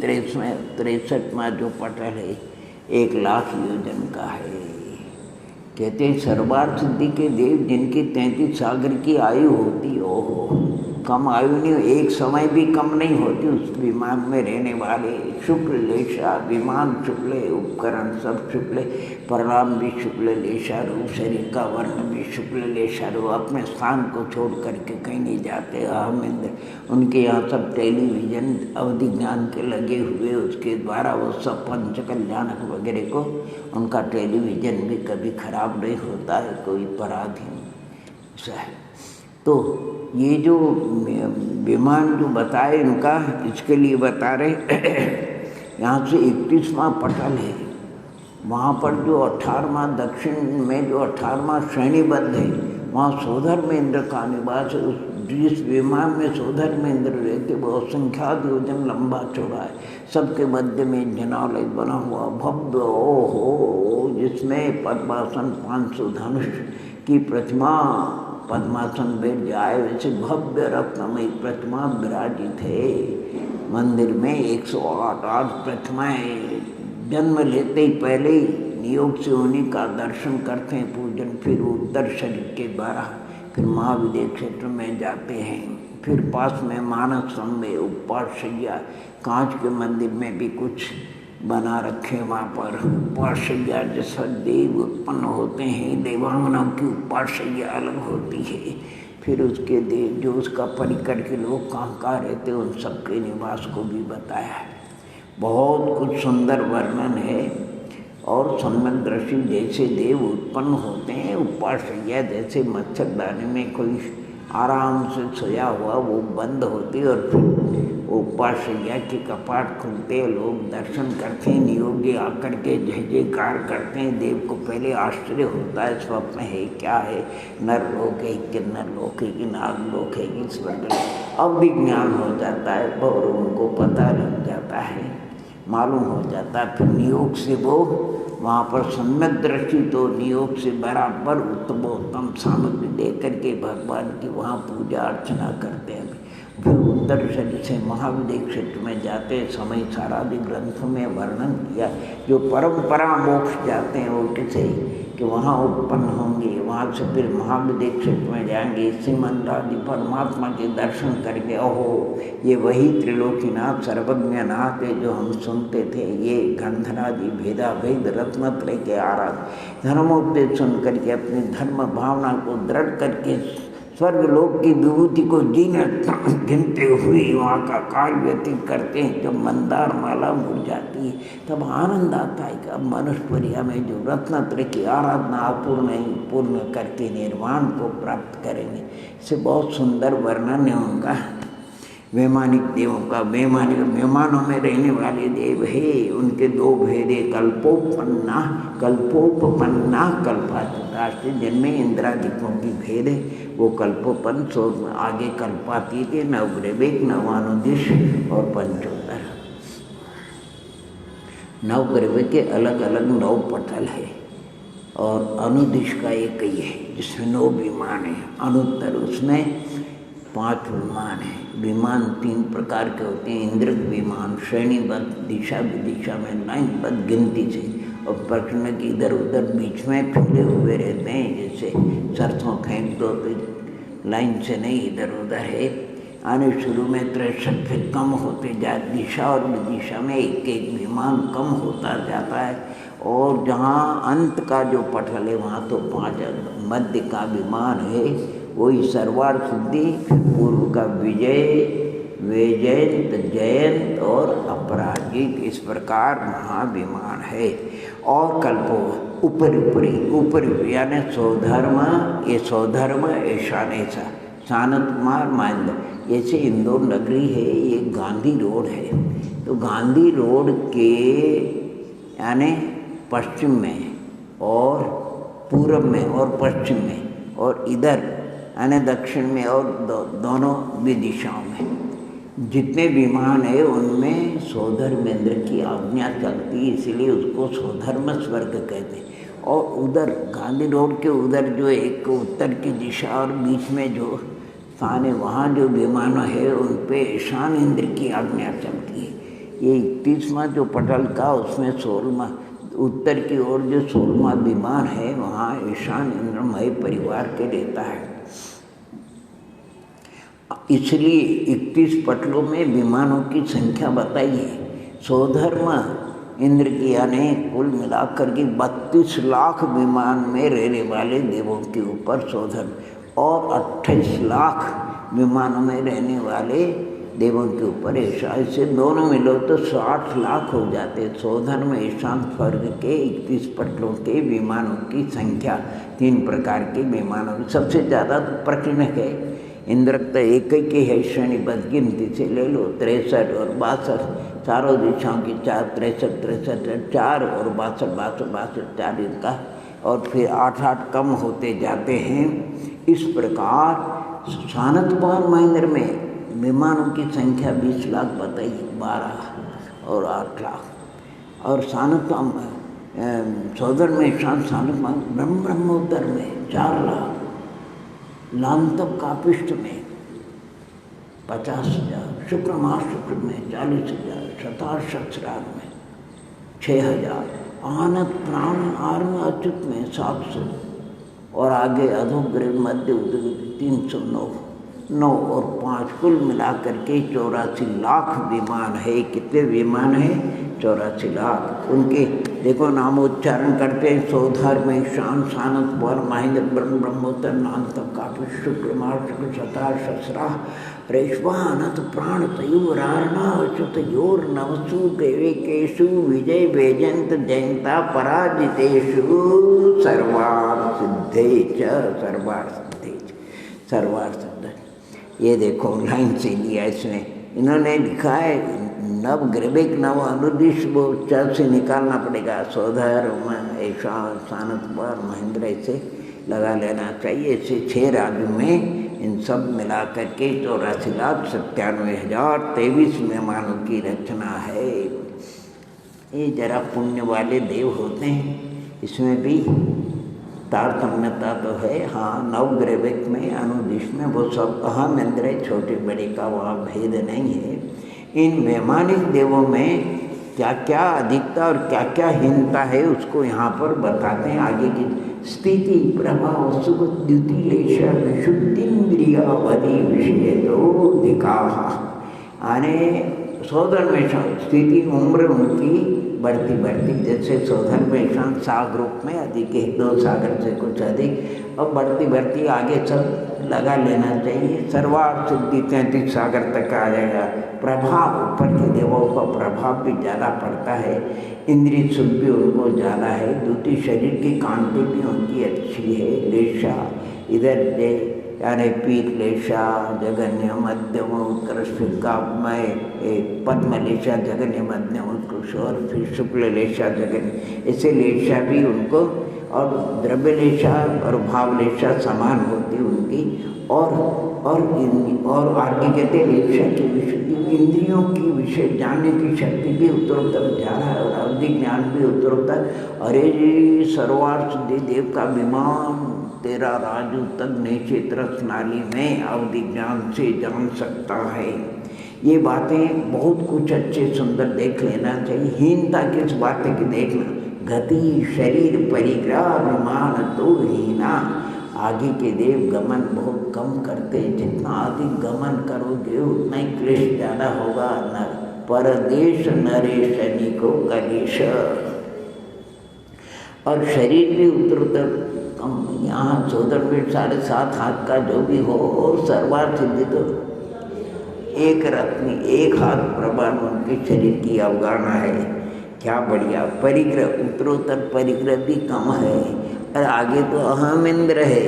63वां जो पटल है 1 लाख योजन का है। कहते हैं सर्वार्थ सिद्धि के देव जिनकी 33 सागर की आयु होती, ओहो, कम आयु नहीं, एक समय भी कम नहीं होती उस विमान में रहने वाले। शुक्ल लेशा, विमान शुक्ल, उपकरण सब शुक्ल, परिणाम भी शुक्ल लेशा रूप, शरीर का वर्ण भी शुक्ल लेशा रूप, अपने स्थान को छोड़ करके कहीं नहीं जाते। अहमेंद्र, उनके यहाँ सब टेलीविजन अवधि ज्ञान के लगे हुए, उसके द्वारा वो सब पंच कल्याणक वगैरह को, उनका टेलीविजन भी कभी खराब नहीं होता है, कोई पराधीन ऐसा है। तो ये जो विमान जो बताए इनका, इसके लिए बता रहे यहाँ से 31वां पटल है, वहाँ पर जो 18वां दक्षिण में जो 18वां श्रेणीबद्ध है, वहाँ सोधर्मेंद्र का निवास है। जिस विमान में सोधर्मेंद्र रहते वो असंख्यात योजन लंबा चौड़ा है, सबके मध्य में जनालय बना हुआ भव्य, ओहो, जिसमें पद्मासन 500 धनुष की प्रतिमा, पद्मासन बैठ जाए वैसे भव्य रत्नमयी प्रतिमा विराजित है। मंदिर में 108 प्रतिमाएं, जन्म लेते ही पहले ही नियोग से उन्हीं का दर्शन करते हैं, पूजन, फिर उत्तर शरीर के द्वारा फिर महाविद्य क्षेत्र में जाते हैं। फिर पास में मानस में उपवास शैया, कांच के मंदिर में भी कुछ बना रखे, वहाँ पर उपवास शैया जैसा देव उत्पन्न होते हैं, देवांगनाओं की उपवास शैया अलग होती है। फिर उसके देव जो उसका परिकर के लोग कहाँ रहते उन सबके निवास को भी बताया है। बहुत कुछ सुंदर वर्णन है। और सम्यक जैसे देव उत्पन्न होते हैं, उपवास शैया जैसे मच्छरदानी में कोई आराम से सोया हुआ वो बंद होती है, और फिर उपवास शैया के कपाट खुलते हैं, लोग दर्शन करते हैं, नियोगी आकर के जय जयकार करते हैं। देव को पहले आश्चर्य होता है, स्वप्न है क्या है, नरलोक है कि नरलोक है कि नागलोक है कि स्वर्ग, अब भी ज्ञान हो जाता है और उनको पता लग जाता है, मालूम हो जाता है। फिर नियोग से वो वहाँ पर सम्यक दृष्टि, तो नियोग से बराबर उत्तमोत्तम सामग्री दे करके भगवान की वहाँ पूजा अर्चना करते हैं। फिर उत्तर शरीर से महाविद्य क्षेत्र में जाते समय सारादि ग्रंथों में वर्णन किया, जो परंपरा मोक्ष जाते हैं वो किसे कि वहाँ उत्पन्न होंगे, वहाँ से फिर महाविद्य क्षेत्र में जाएंगे, श्रीमंदादि परमात्मा के दर्शन करके, ओहो ये वही त्रिलोकीनाथ सर्वज्ञनाथ है जो हम सुनते थे, ये गंधनादि भेदा भेद रत्नत्रय के आराध धर्मोपदेश सुन करके अपनी धर्म भावना को दृढ़ करके स्वर्ग लोक की विभूति को गिनते हुए वहाँ का काल व्यतीत करते हैं। जब मंदार माला मुड़ जाती है तब आनंद आता है कि अब मनुष्यपुरिया में जो रत्नत्रय की आराधना पूर्ण करके निर्वाण को प्राप्त करेंगे। इससे बहुत सुंदर वर्णन है उनका। वैमानिक देवों का विमानों में रहने वाले देव है, उनके दो भेदे कल्पोपन्ना कल्पाचे, जिनमें इंद्रादिकों की भेद है वो कल्पोपन सो आगे कल्पाती के नवग्रवेक नवानुदिश और पंचोत्तर। नवग्रवेक के अलग अलग 9 पटल है और अनुदिश का एक ही है जिसमें 9 विमान है। अनुत्तर उसमें 5 विमान है। विमान 3 प्रकार के होते हैं, इंद्रिक विमान श्रेणीबद्ध दिशा विदिशा में लाइनबद्ध गिनती से, और प्रश्न की इधर उधर बीच में फैले हुए रहते हैं, जैसे सरसों फेंक दो तो लाइन से नहीं इधर उधर है। आने शुरू में 63 फिर कम होते जाए, दिशा और विदिशा में एक एक विमान कम होता जाता है, और जहाँ अंत का जो पटल है वहाँ तो 5 मध्य का विमान है, वही सर्वार्थ सिद्धि, पूर्व का विजय, वैजयंत, जयंत और अपराजित, इस प्रकार महाविमान है। और कल्पो ऊपरी यानी स्वधर्म, ये स्वधर्म ईशानेशा सानत कुमार माइंद, जैसे इंदौर नगरी है, ये गांधी रोड है, तो गांधी रोड के यानी पश्चिम में और पूर्व में और पश्चिम में और इधर यानी दक्षिण में और दोनों भी दिशाओं में जितने विमान है उनमें स्वधर्मेंद्र की आज्ञा चलती है, इसलिए उसको स्वधर्म स्वर्ग कहते हैं। और उधर गांधी रोड के उधर जो एक उत्तर की दिशा और बीच में जो स्थान है वहाँ जो विमान है उन पे ईशान इंद्र की आज्ञा चलती है। ये 31वां जो पटल का उसमें 16वां उत्तर की ओर जो 16वां विमान है वहाँ ईशान इंद्रमय परिवार के रहता है। इसलिए 31 पटलों में विमानों की संख्या बताई है। स्वधर्म इंद्र की यानी कुल मिलाकर के 32 लाख विमान में रहने वाले देवों के ऊपर स्वधर्म, और 28 लाख विमानों में रहने वाले देवों के ऊपर ईशान, इससे दोनों मिलो तो 60 लाख हो जाते। स्वधर्म ईशान स्वर्ग के 31 पटलों के विमानों की संख्या 3 प्रकार के विमानों की सबसे ज़्यादा प्रकीर्णक है। इंद्र तो एक ही है, श्रेणीबद्ध गिनती से ले लो 63 और 62, चारों दिशाओं की 4 63 4 और 62 4 इनका, और फिर 8 कम होते जाते हैं। इस प्रकार सानत कुमार महेंद्र में विमानों की संख्या 20 लाख बताई, 12 और 8 लाख, और सानत सौदर में सानत ब्रह्मोत्तर में 4 लाख, लांतव कापिष्ट में 50,000, शुक्र महाशुक्र में 40,000, शतार सत्सराग में 6,000, आनंद प्राण आर्म अच्युत में 700, और आगे अधोग्रह मध्य उदगित 309 और 5 कुल मिलाकर के 84 लाख विमान है। कितने विमान है? 84 लाख। उनके देखो नामोच्चारण करते हैं, स्वधर्म ईशान सानत कुमार महेंद्र ब्रह्मोत्तर नामतम काफी शुक्र मार शुक्र शतार ससरा रेश्वानत प्राण तयुरारणा अच्युत योर नवसु देवेकेशु विजय वैजयंत जयंता पराजितेषु सर्वार्थ सिद्धे च सर्वार्थ सिद्धे। ये देखो लाइन से लिया इसमें, इन्होंने लिखा है नवग्रवेक नव अनुदिश, वो चल से निकालना पड़ेगा। स्वधर्म ईशान सानत कुमार महेंद्र ऐसे लगा लेना चाहिए। ऐसे 6 राज्यों में इन सब मिला करके 84,97,023 मेहमानों की रचना है। ये जरा पुण्य वाले देव होते हैं, इसमें भी तारतम्यता तो है। हाँ, नवग्रवेक में अनुदिश में वो सब अहम इंद्र है, छोटे बड़े का वहाँ भेद नहीं है। इन वैमानिक देवों में क्या क्या अधिकता और क्या क्या हीनता है उसको यहाँ पर बताते हैं। आगे की स्थिति प्रभाव सुख द्युति लेश विशुद्धिन्द्रियावधि विषय तो दिखा आने सौधर में स्थिति उम्र उनकी बढ़ती जैसे सौधर में सागर रूप में अधिक 1-2 सागर से कुछ अधिक, और बढ़ती आगे सब लगा लेना चाहिए। सर्वार्थ सिद्धि 33 सागर तक आ जाएगा। प्रभाव ऊपर के देवों का प्रभाव भी ज़्यादा पड़ता है, इंद्रिय सुख भी उनको ज़्यादा है, दूसरी शरीर की कांति भी उनकी अच्छी है। लेशा इधर यानी पीतलेशा, जगन्य, मध्यम, उत्कृष्ट, काव्यमय, पद्मलेशा, जगन्य, मध्यम, उत्कृष्ट और फिर शुक्ललेशा, जगन्य, ऐसे लेशा भी उनको, और द्रव्यलेशा और भावलेशा समान होती उनकी। और आगे कहते हैं लेशा की विशुद्धि, इंद्रियों की विषय जानने की शक्ति भी उत्तरोत्तर जा रहा है और अवधि ज्ञान भी उत्तरोत्तर। अरे जी सर्वार्थ सिद्धि देव का विमान तेरा राजू तक नेचेत्र नाली में अवधि ज्ञान से जान सकता है। ये बातें बहुत कुछ अच्छे सुंदर देख लेना चाहिए। हीनता किस बात की देखना, गति शरीर परिग्रह विमान तो हीना। आगे के देव गमन बहुत कम करते, जितना अधिक गमन करोगे उतना ही क्लेश ज़्यादा होगा। न परदेश नरेश निको कलेश, और शरीर भी उत्तरोत्तर कम। यहाँ 14 फीट 7.5 हाथ का जो भी हो, और सर्वार्थ सिद्धि तो एक रत्नी, एक हाथ प्रमाण उनके शरीर की अवगाहना है। क्या बढ़िया परिग्रह, उत्तरोत्तर परिग्रह भी कम है। और आगे तो अहम इंद्र है,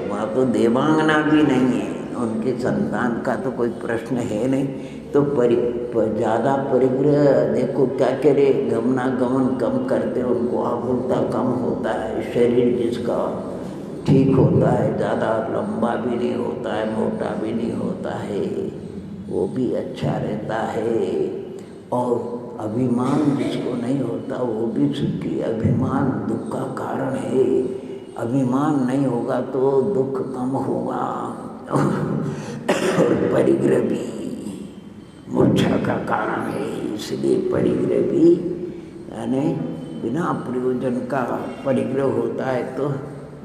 वहाँ तो देवांगना भी नहीं है, उनके संतान का तो कोई प्रश्न है नहीं। तो ज़्यादा परिग्रह देखो क्या करे, गमनागमन कम करते, उनको आकुलता कम होता है। शरीर जिसका ठीक होता है, ज़्यादा लंबा भी नहीं होता है, मोटा भी नहीं होता है, वो भी अच्छा रहता है। और अभिमान जिसको नहीं होता वो भी सुखी। अभिमान दुख का कारण है, अभिमान नहीं होगा तो दुख कम होगा। और परिग्रह भी मूर्छा का कारण है, इसलिए परिग्रह भी यानी बिना प्रयोजन का परिग्रह होता है तो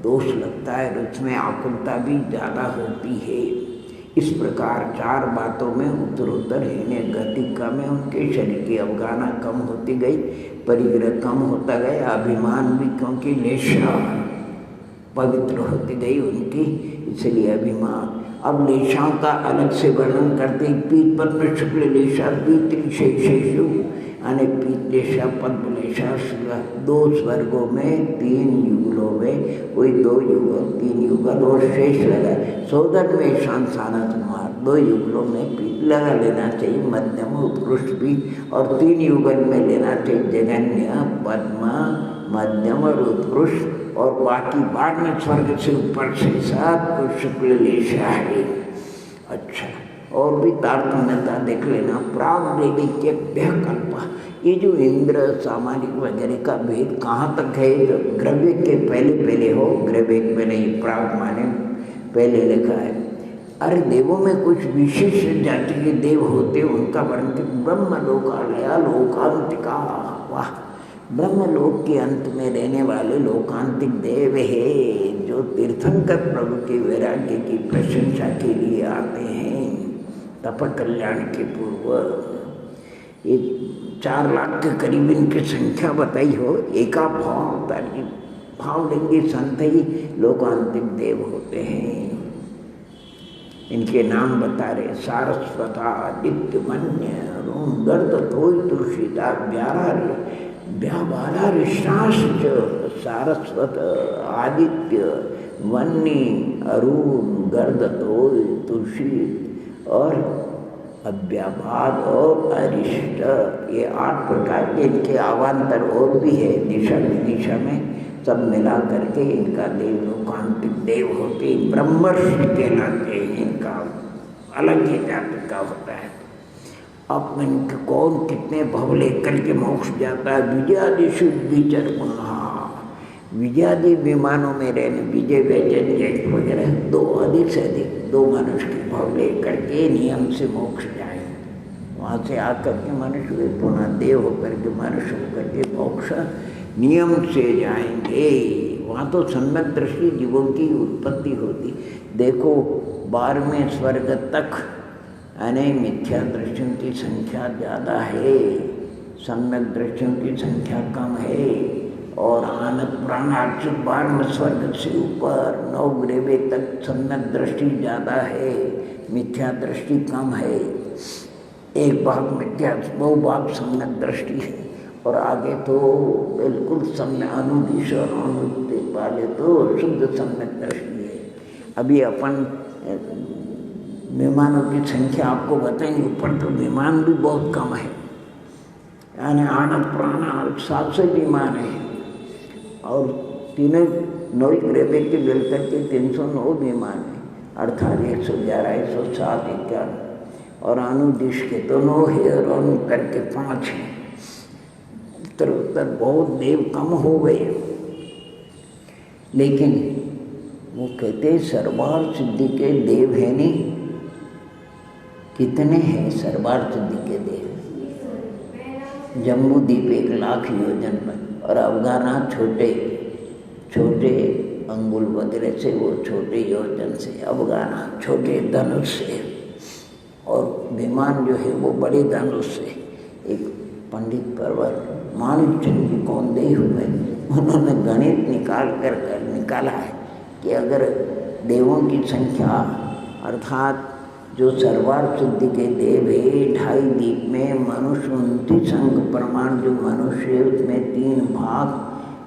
दोष लगता है, और उसमें आकुलता भी ज़्यादा होती है। इस प्रकार 4 बातों में उत्तरोत्तर है। गति कम है, उनके शरीर की अवगाहना कम होती गई, परिग्रह कम होता गया, अभिमान भी क्योंकि लेशा पवित्र होती गई उनकी, इसलिए अभिमान। अब लेशाओं का अलग से वर्णन करते, पीत पद्म शुक्ल लेशा द्वित्रिशेषु, यानी पीत लेशा पद्म लेशा, 2 स्वर्गों में 3 युगलों में, कोई 2 युगल 3 युगल और शेष लगा। सोदर में शांसाना कुमार 2 युगलों में पीत लगा लेना चाहिए, मध्यम उत्कृष्ट भी, और 3 युगल में लेना चाहिए जगन्य, पद्म, मध्यम और उत्कृष्ट, और बाकी बाद में स्वर्ग से ऊपर से सब कुछ शुक्ल लेशा है। अच्छा, और भी तारतम्यता देख लेना। प्राग्देविक्य कल्पा, ये जो इंद्र सामाजिक वगैरह का भेद कहाँ तक है, जो ग्रवेक के पहले हो, ग्रवेक में नहीं, प्राग माने पहले लिखा है। अरे देवों में कुछ विशेष जाति के देव होते, उनका वर्णन ब्रह्म लोकालया लोकांतिका। वाह, ब्रह्मलोक के अंत में रहने वाले लोकांतिक देव है, जो तीर्थंकर प्रभु के वैराग्य की प्रशंसा के लिए आते हैं तप कल्याण के पूर्व। ये 4 लाख के करीब इनकी संख्या बताई हो। एका भाव ताकि भाव लेंगे संत ही लोकांतिक देव होते हैं। इनके नाम बता रहे, सारस्वता, नित्यमन्य, रोम गर्द तोय तुलसीदा, व्याबारा ऋषाश्च, सारस्वत, आदित्य, वन्नी, अरुण, गर्द तोय, तुलसी और अव्याभाद और अरिष्ट, ये 8 प्रकार के इनके अवान्तर और भी है। दिशा में सब मिला करके इनका देव लोकांतिक देव होते, ब्रह्मर्षि कहलाते हैं। इनका अलग ही जाति का होता है। अब इनके कौन कितने भव लेकर के मोक्ष जाता है। विजयादिशु विचर पुनः, विजयादि विमानों में रहने, विजय वैजन जेट वगैरह 2 अधिक से अधिक 2 मनुष्य के भव लेकर के नियम से मोक्ष जाए। वहाँ से आकर के मनुष्य पुनः देव होकर के मनुष्य होकर के मोक्ष नियम से जाएंगे। वहाँ तो सम्यक दृष्टि जीवों की उत्पत्ति होती। देखो 12वें स्वर्ग तक यानी मिथ्या दृष्टियों की संख्या ज़्यादा है, सम्यक दृष्टियों की संख्या कम है। और आनंद प्राणार्चित 12वें स्वर्ग से ऊपर 9 ग्रेवे तक सम्यक दृष्टि ज़्यादा है, मिथ्या दृष्टि कम है। 1 भाग मिथ्या, 2 भाग सम्यक दृष्टि है, और आगे तो बिल्कुल सम्यक अनुदिश अनुदित वाले तो शुद्ध सम्यक दृष्टि है। अभी अपन विमानों की संख्या आपको बताएंगे, ऊपर तो विमान भी बहुत कम है, यानी आना पुराना 700 विमान है और तीनों नौ ग्रह के मिलकर के 309 विमान है, अर्थात 111, 107, 91 और अनुदिश के तो 9 है और अनु करके 5 है। उत्तर उत्तर बहुत देव कम हो गए, लेकिन वो कहते सर्वार्थ सिद्धि के देव है नहीं। कितने हैं सर्वार्थ सिद्धि के देव? जम्बू द्वीप 1 लाख योजन पर और अफगाना छोटे छोटे अंगुल वगैरह से, वो छोटे योजन से, अफगाना छोटे धनुष से, और विमान जो है वो बड़े धनुष से। एक पंडित परवर माणिकचंद जी कौंदे हुए, उन्होंने गणित निकाला है कि अगर देवों की संख्या अर्थात जो सर्वार्थ सिद्धि के देव है 2.5 द्वीप में मनुष्य 29 अंक प्रमाण, जो मनुष्य है उसमें 3 भाग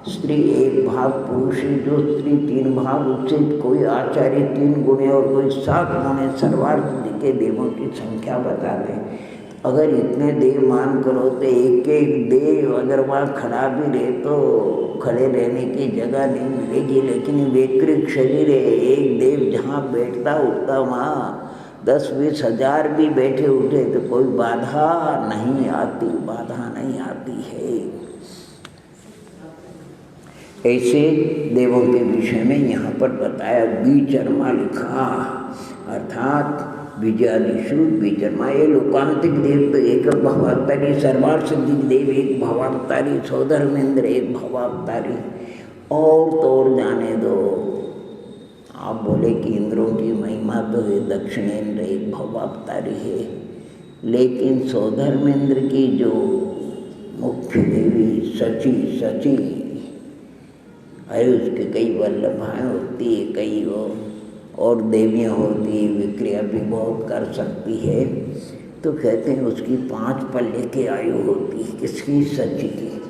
स्त्री 1 भाग पुरुष है, जो स्त्री 3 भाग, उससे कोई आचार्य 3 गुणे और कोई 7 गुणे सर्वार्थ सिद्धि के देवों की संख्या बता दें। अगर इतने देव मान करो तो एक एक देव अगर वहाँ खड़ा भी रहे तो खड़े रहने की जगह नहीं मिलेगी, लेकिन वैकृत शरीर है, एक देव जहाँ बैठता उठता वहाँ 10-20 हजार भी बैठे उठे तो कोई बाधा नहीं आती, बाधा नहीं आती है। ऐसे देवों के विषय में यहाँ पर बताया विचरमा लिखा, अर्थात विजयादिशु विचरमा। ये लोकांतिक देव तो एक भवावतारी, सर्वार्थ सिद्धि देव एक भवावतारी, सौधर्मेंद्र एक भवावतारी, और तो और जाने दो। आप बोले कि इंद्रों की महिमा तो है, दक्षिणेंद्र एक भवावतारी है, लेकिन सौधर्मेंद्र की जो मुख्य देवी सची है, उसके कई वल्लभाएँ होती है, कई और देवियाँ होती है, विक्रिया भी बहुत कर सकती है। तो कहते हैं उसकी 5 पल्ले की आयु होती है, किसकी? सची की।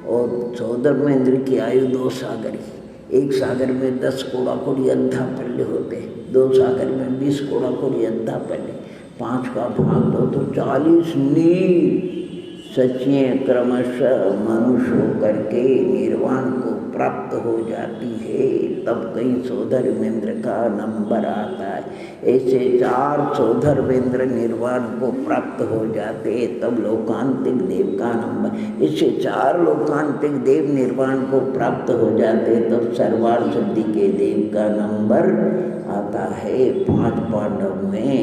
और सौधर्मेंद्र की आयु 2 सागर की। 1 सागर में 10 कोड़ा कोड़ी अद्धा पल्ले होते, 2 सागर में 20 कोड़ा कोड़ी अद्धा पल्ले, 5 का भाग दो तो 40 नील सचियाँ क्रमशः मनुष्य होकर के निर्वाण को प्राप्त हो जाती है, तब कहीं सौधर्मेंद्र का नंबर आता है। ऐसे 4 सौधर्मेंद्र निर्वाण को प्राप्त हो जाते, तब लोकांतिक देव का नंबर। इससे 4 लोकांतिक देव निर्वाण को प्राप्त हो जाते, तब सर्वार्थ सिद्धि के देव का नंबर आता है। 5 पांडव में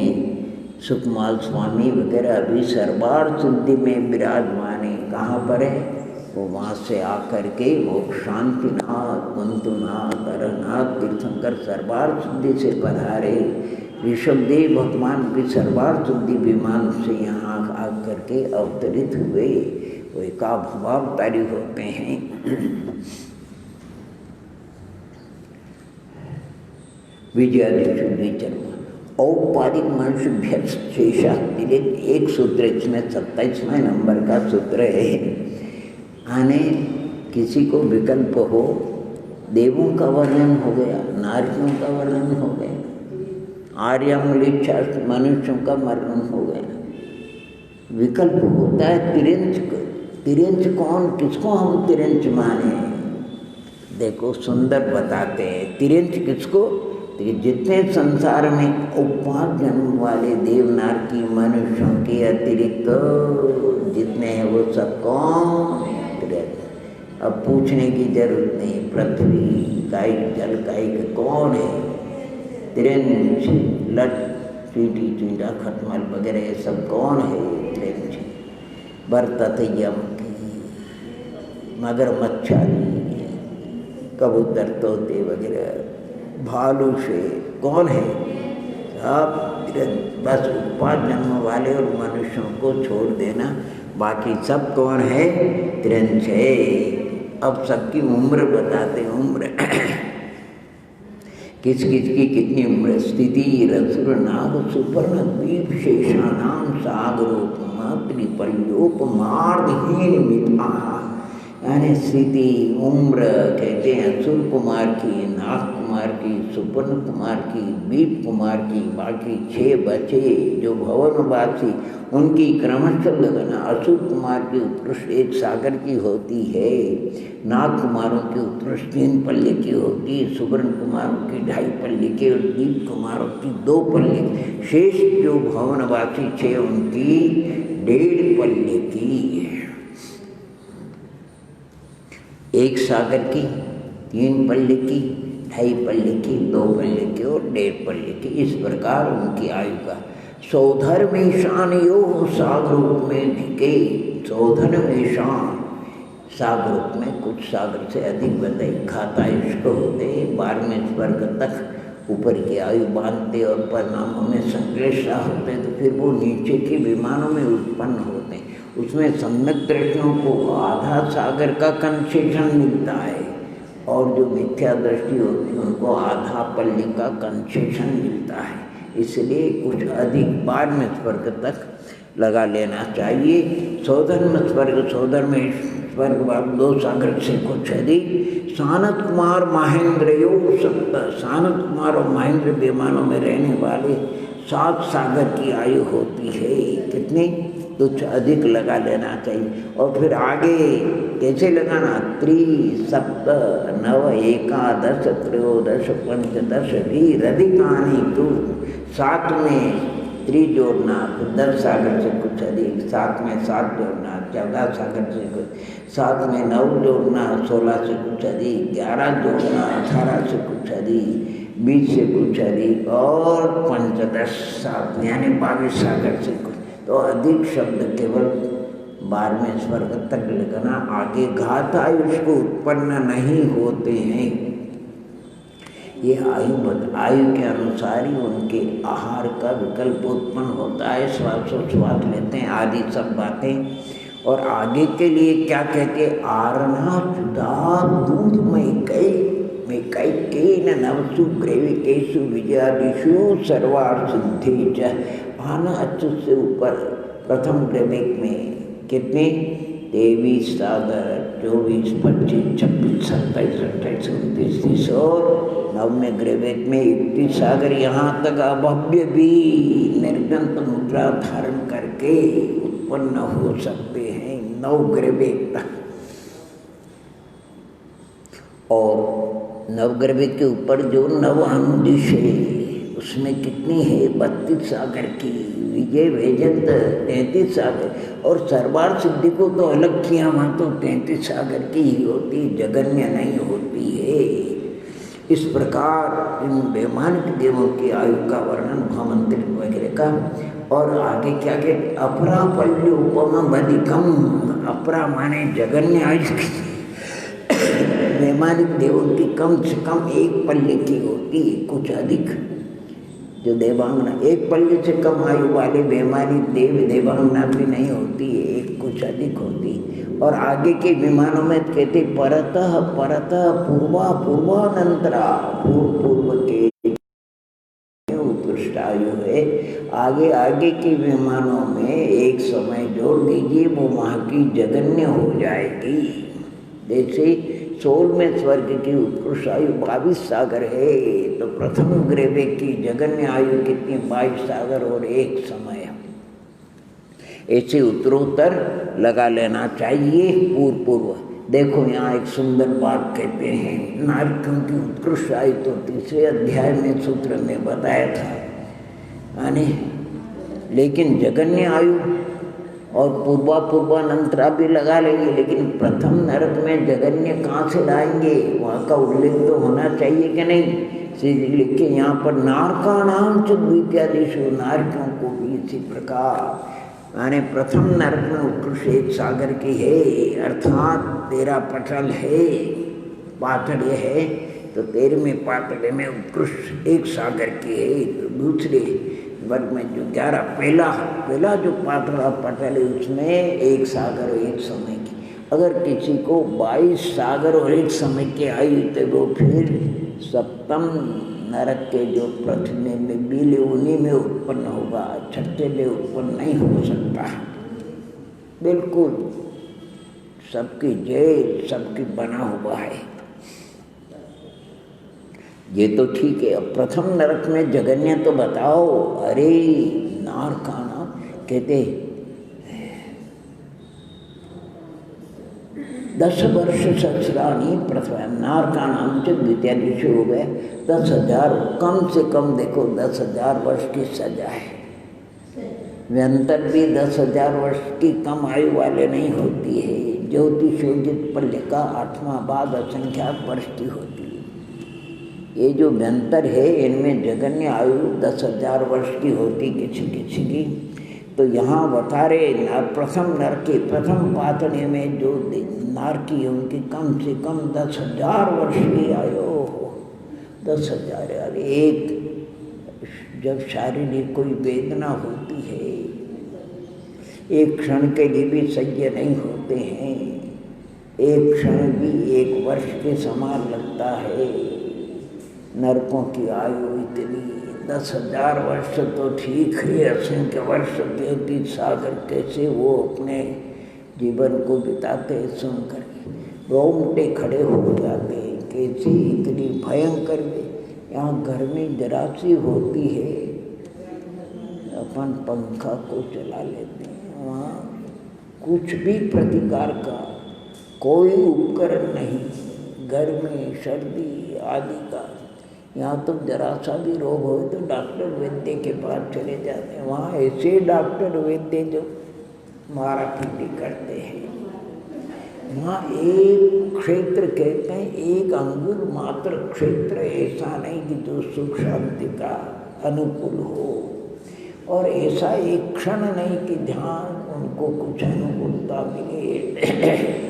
सुखमाल स्वामी वगैरह अभी सर्वार्थ सिद्धि में विराजमान है। कहाँ पर है वो? वहाँ से आकर के वो शांतिनाथ, कुंतुनाथ, अरनाथ, तीर्थंकर सर्वार्थ सिद्धि से पधारे। ऋषभदेव भगवान भी सर्वार्थ सिद्धि विमान से यहाँ आकर के अवतरित हुए। वो एका भवावतारी होते हैं। विजयादिशु विचरमा औपाधिक मनुष्य शेषा एक सूत्र, इसमें 27वें नंबर का सूत्र है। आने किसी को विकल्प हो, देवों का वर्णन हो गया, नारियों का वर्णन हो गया, आर्य मूलिच्छा मनुष्यों का वर्णन हो गया। विकल्प होता है तिरंच। तिरंच कौन, किसको हम तिरंच माने? देखो सुंदर बताते हैं तिरंच किसको। जितने संसार में उपाध जन्म वाले देवनार की मनुष्यों के अतिरिक्त जितने हैं वो सब कौन? अब पूछने की जरूरत नहीं, पृथ्वी कायिक जल कायिक कौन है? तिरंच, लट, चींटी, चींटा, खटमल वगैरह ये सब कौन है? तिरंच। बरतत यम की, मगरमच्छादी, कबूतर, तोते वगैरह, भालू से कौन है? सब बस उपाध जन्म वाले और मनुष्यों को छोड़ देना, बाकी सब कौन है? तिरंच है। अब सबकी उम्र बताते हैं। उम्र किस किस की कितनी उम्र? स्थिति रसुर नाग सुपर्ण द्वीप शेषानाम सागरोपमा त्रिपर्योपमार्धहीन मिथा। यानी स्थिति उम्र कहते हैं असुर कुमार की, नाग कुमार की, सुपर्ण कुमार की, दीप कुमार की, बाकी 6 बचे जो भवनवासी उनकी क्रमशः लगना असुर कुमार की उत्कृष्ट 1 सागर की होती है, नाग कुमारों की उत्कृष्ट 3 पल्ले की होती है, सुपर्ण कुमारों की 2.5 पल्ले की और दीप कुमारों की 2 पल्ले, शेष जो भवनवासी 6 उनकी 1.5 पल्ले की है। 1 सागर की, 3 पल्ले की, 2.5 पल्ले की, 2 पल्ले की और 1.5 पल्ले की, इस प्रकार उनकी आयु का। सौधर में शान यो सागरूप में धिके, सौधर में शान सागरूप में कुछ सागर से अधिक बताई घातायुष्क होते 12वें स्वर्ग तक ऊपर की आयु बांधते और परिणामों में संक्लेशा होते तो फिर वो नीचे के विमानों में उत्पन्न होते हैं। उसमें सम्यक दृष्टियों को आधा सागर का कंसेशन मिलता है और जो मिथ्या दृष्टि होती है उनको आधा पल्ले का कंसेशन मिलता है। इसलिए कुछ अधिक 12वें स्वर्ग तक लगा लेना चाहिए। सौधर्म स्वर्ग, सौधर्म स्वर्ग 2 सागर से कुछ अधिक। सानत कुमार महेंद्र यो सप्त, सानत कुमार और महेंद्र विमानों में रहने वाले 7 सागर की आयु होती है। कितनी? कुछ अधिक लगा लेना चाहिए। और फिर आगे कैसे लगाना? 3 सप्त 9 एकादश त्रयोदश पंचदश अधिकानी तू, 7 में 3 जोड़ना, 10 सागर से कुछ अधिक, 7 में 7 जोड़ना, 14 सागर से कुछ, 7 में 9 जोड़ना, 16 से कुछ अधिक, 11 जोड़ना, 18 से कुछ अधिक, 20 से कुछ अधिक और 15 7 यानी 22 सागर से कुछ। तो अधिक शब्द केवल 12वें स्वर्ग तक लिखना। आगे घात आयुष को उत्पन्न नहीं होते हैं। ये आयु के अनुसार ही उनके आहार का विकल्प उत्पन्न होता है, श्वासोच्छ्वास लेते हैं आदि सब बातें। और आगे के लिए क्या कहते हैं? आरना चुदा दूध में कई के नवसु ग्रेविकेशु विजयादिशु सर्वार्थ सिद्धि च। आना अच्युत से ऊपर प्रथम ग्रेविक में कितने? 23 सागर, 24, 25, 26, 27, 28, 29, 30 और 9वें ग्रेविक में 31 सागर। यहाँ तक अभव्य भी निर्जंत मुद्रा धारण करके उत्पन्न हो सकते हैं 9 ग्रेविक तक। और 9 ग्रेविक के ऊपर जो 9 अनुदिश है उसमें कितनी है? 32 सागर की। विजय वैजंत 33 सागर। और सर्वार्थ सिद्धि को तो अलग किया, वहाँ तो 33 सागर की ही होती, जगन्य नहीं होती है। इस प्रकार इन वैमानिक देवों की आयु का वर्णन भामंत्री वगैरह का। और आगे क्या कहते? अपरा पल्य उपमा बधिकम। अपरा माने जगन्य आयु की। वैमानिक देवों की कम से कम 1 पल्ले की होती है, कुछ अधिक। जो देवांगना 1 पल्ले से कम आयु वाले वैमानिक देव देवांगना भी नहीं होती है, एक कुछ अधिक होती। और आगे के विमानों में कहते परतः परतः पूर्वा पूर्वानंतरा, पूर्व के उत्कृष्ट आयु है। आगे आगे के विमानों में एक समय जोड़ दीजिए, वो वहाँ की जगन्य हो जाएगी। जैसे 16वें स्वर्ग की उत्कृष्ट आयु 22 सागर है, तो प्रथम ग्रेविक की जगन्य आयु कितनी? 22 सागर और 1 समय। ऐसे उत्तरोत्तर लगा लेना चाहिए पूर्व। देखो यहाँ एक सुंदर बात कहते हैं, नारकियों की उत्कृष्ट आयु तो 3रे अध्याय में सूत्र में बताया था, यानी लेकिन जगन्य आयु और पूर्वानंतरा भी लगा लेंगे, लेकिन प्रथम नरक में जगन्य कहाँ से लाएंगे? वहाँ का उल्लेख तो होना चाहिए कि नहीं? सीधे लिखे यहाँ पर नारका नाम च द्वितीयादिशु, नारकियों को भी इसी प्रकार, यानी प्रथम नरक में उत्कृष्ट 1 सागर की है, अर्थात 13 पटल है, पातल है, तो 13वें पातल में उत्कृष्ट 1 सागर की है। तो दूसरे वर्ग में जो 11 पहला जो पातला पटल है उसमें 1 सागर और 1 समय की। अगर किसी को 22 सागर और 1 समय की आयु तो वो फिर सप्तम नरक के जो प्रथम में बीले उन्हीं में उत्पन्न होगा, छठे में उत्पन्न नहीं हो सकता। बिल्कुल सबकी जेल, सबकी बना हुआ है। ये तो ठीक है। अब प्रथम नरक में जगन्य तो बताओ। अरे नारकाना कहते 10 वर्ष सहस्राणी प्रथम नारकानाम च द्वितीयादिशु हो गए 10,000, कम से कम देखो 10,000 वर्ष की सजा है। व्यंतर भी 10,000 वर्ष की कम आयु वाले नहीं होती है। ज्योतिषोजित पल्ले का 8वां बाद असंख्यात वर्ष की होती है। ये जो व्यंतर है इनमें जगन्य आयु 10,000 वर्ष की होती किसी किसी की। तो यहाँ बता रहे प्रथम नरकी प्रथम पातने में जो नारकी है उनकी कम से कम 10,000 वर्ष की आयु हो। 10,000 यार, एक जब शारीरिक कोई वेदना होती है, एक क्षण के लिए भी सह्य नहीं होते हैं। एक क्षण भी 1 वर्ष के समान लगता है। नरकों की आयु इतनी 10,000 वर्ष तो ठीक है, असंख्य वर्ष के सागर कैसे वो अपने जीवन को बिताते हैं सुनकर रोंगटे खड़े हो जाते हैं। कैसे इतनी भयंकर यहाँ गर्मी जरा सी होती है, अपन पंखा को चला लेते हैं, वहाँ कुछ भी प्रतिकार का कोई उपकरण नहीं, गर्मी सर्दी आदि का। यहाँ तो जरा सा भी रोग हो तो डॉक्टर वैद्य के पास चले जाते हैं। वहाँ ऐसे डॉक्टर वैद्य जो मारा पीटी करते हैं। वहाँ एक क्षेत्र कहते हैं, एक अंगुल मात्र क्षेत्र ऐसा नहीं कि जो सुख शांति का अनुकूल हो, और ऐसा एक क्षण नहीं कि ध्यान उनको कुछ अनुकूलता मिले।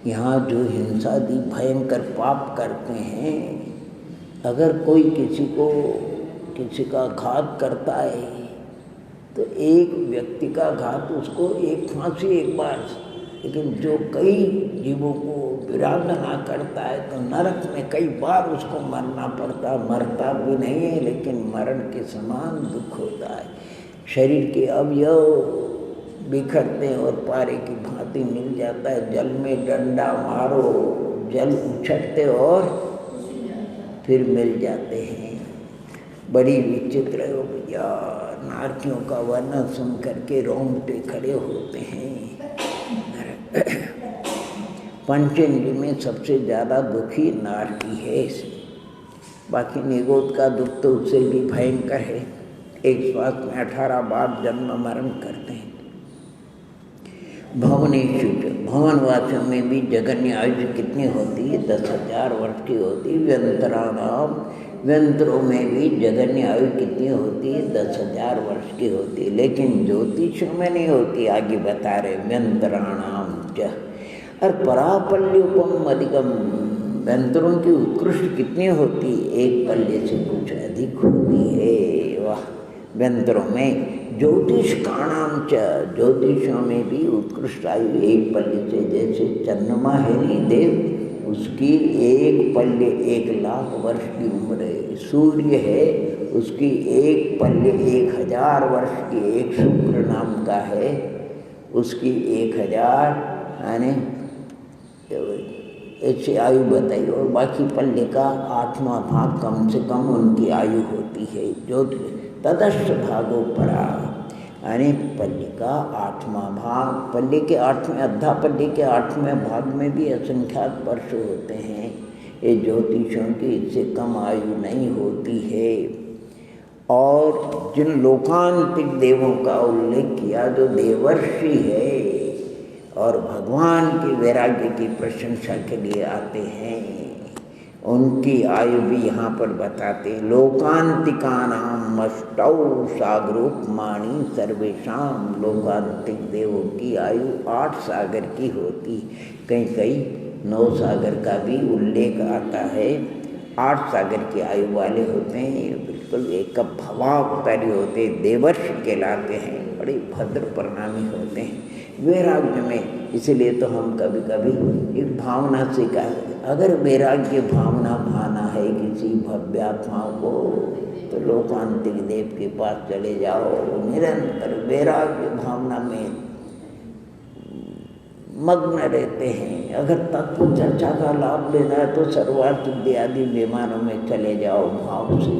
यहाँ जो हिंसादी भयंकर पाप करते हैं, अगर कोई किसी का घात करता है तो एक व्यक्ति का घात उसको एक फांसी एक बार, लेकिन जो कई जीवों को विराधना करता है तो नरक में कई बार उसको मरना पड़ता। मरता भी नहीं है लेकिन मरण के समान दुख होता है। शरीर के अवयव बिखरते हैं और पारे की भांति मिल जाता है। जल में डंडा मारो, जल उछलते और फिर मिल जाते हैं। बड़ी विचित्र है भैया। नारकियों का वर्णन सुन करके रोंगटे खड़े होते हैं। पंचेंद्र में सबसे ज़्यादा दुखी नारकी है। बाकी निगोद का दुख तो उससे भी भयंकर है। एक श्वास में 18 बार जन्म मरण करते हैं। भवनेश्वर भवनवासियों में भी जगन्य आयु कितनी होती है? 10,000 वर्ष की होती है। व्यंतराणाम व्यंतरों में भी जगन्य आयु कितनी होती है? 10,000 वर्ष की होती है। लेकिन ज्योतिषों में नहीं होती। आगे बता रहे व्यंतराणाम च और परापल्योपम अधिकम। व्यंतरों की उत्कृष्ट कितनी होती? एक पल्ले से कुछ अधिक होती है। वाह! व्यंतरों में ज्योतिष काणाम च ज्योतिषों में भी उत्कृष्ट आयु एक पल्ले से, जैसे चंद्रमा है नहीं देव, उसकी एक पल्ले 1,00,000 वर्ष की उम्र है। सूर्य है उसकी एक पल्ले 1,000 वर्ष की। एक शुक्र नाम का है उसकी 1,000 यानी ऐसी आयु बताई। और बाकी पल्ले का 8वां भाग कम से कम उनकी आयु होती है। जो तदस्थ भागों परा यानी पल्ले का 8वां भाग, पल्ले के 8वें अद्धा पल्ले के 8वें भाग में भी असंख्यात वर्ष होते हैं। ये ज्योतिषों की इससे कम आयु नहीं होती है। और जिन लोकांतिक देवों का उल्लेख किया जो देवर्षि है और भगवान के वैराग्य की प्रशंसा के लिए आते हैं, उनकी आयु भी यहाँ पर बताते हैं। लोकांतिकानाम अष्टौ सागरोपमाणी सर्वेशाम। लोकांतिक देवों की आयु 8 सागर की होती। कहीं कहीं 9 सागर का भी उल्लेख आता है। 8 सागर की आयु वाले होते हैं। ये बिल्कुल एक भवावतारी होते, देवर्ष कहलाते हैं। बड़े भद्र परिणामी होते हैं वैराग्य में। इसलिए तो हम कभी कभी एक भावना से कहते, अगर वैराग्य भावना भाना है किसी भव्यात्मा को तो लोकांतिक देव के पास चले जाओ। निरंतर वैराग्य भावना में मग्न रहते हैं। अगर तत्व चर्चा का लाभ लेना है तो सर्वार्थ सिद्धि आदि विमानों में चले जाओ भाव से,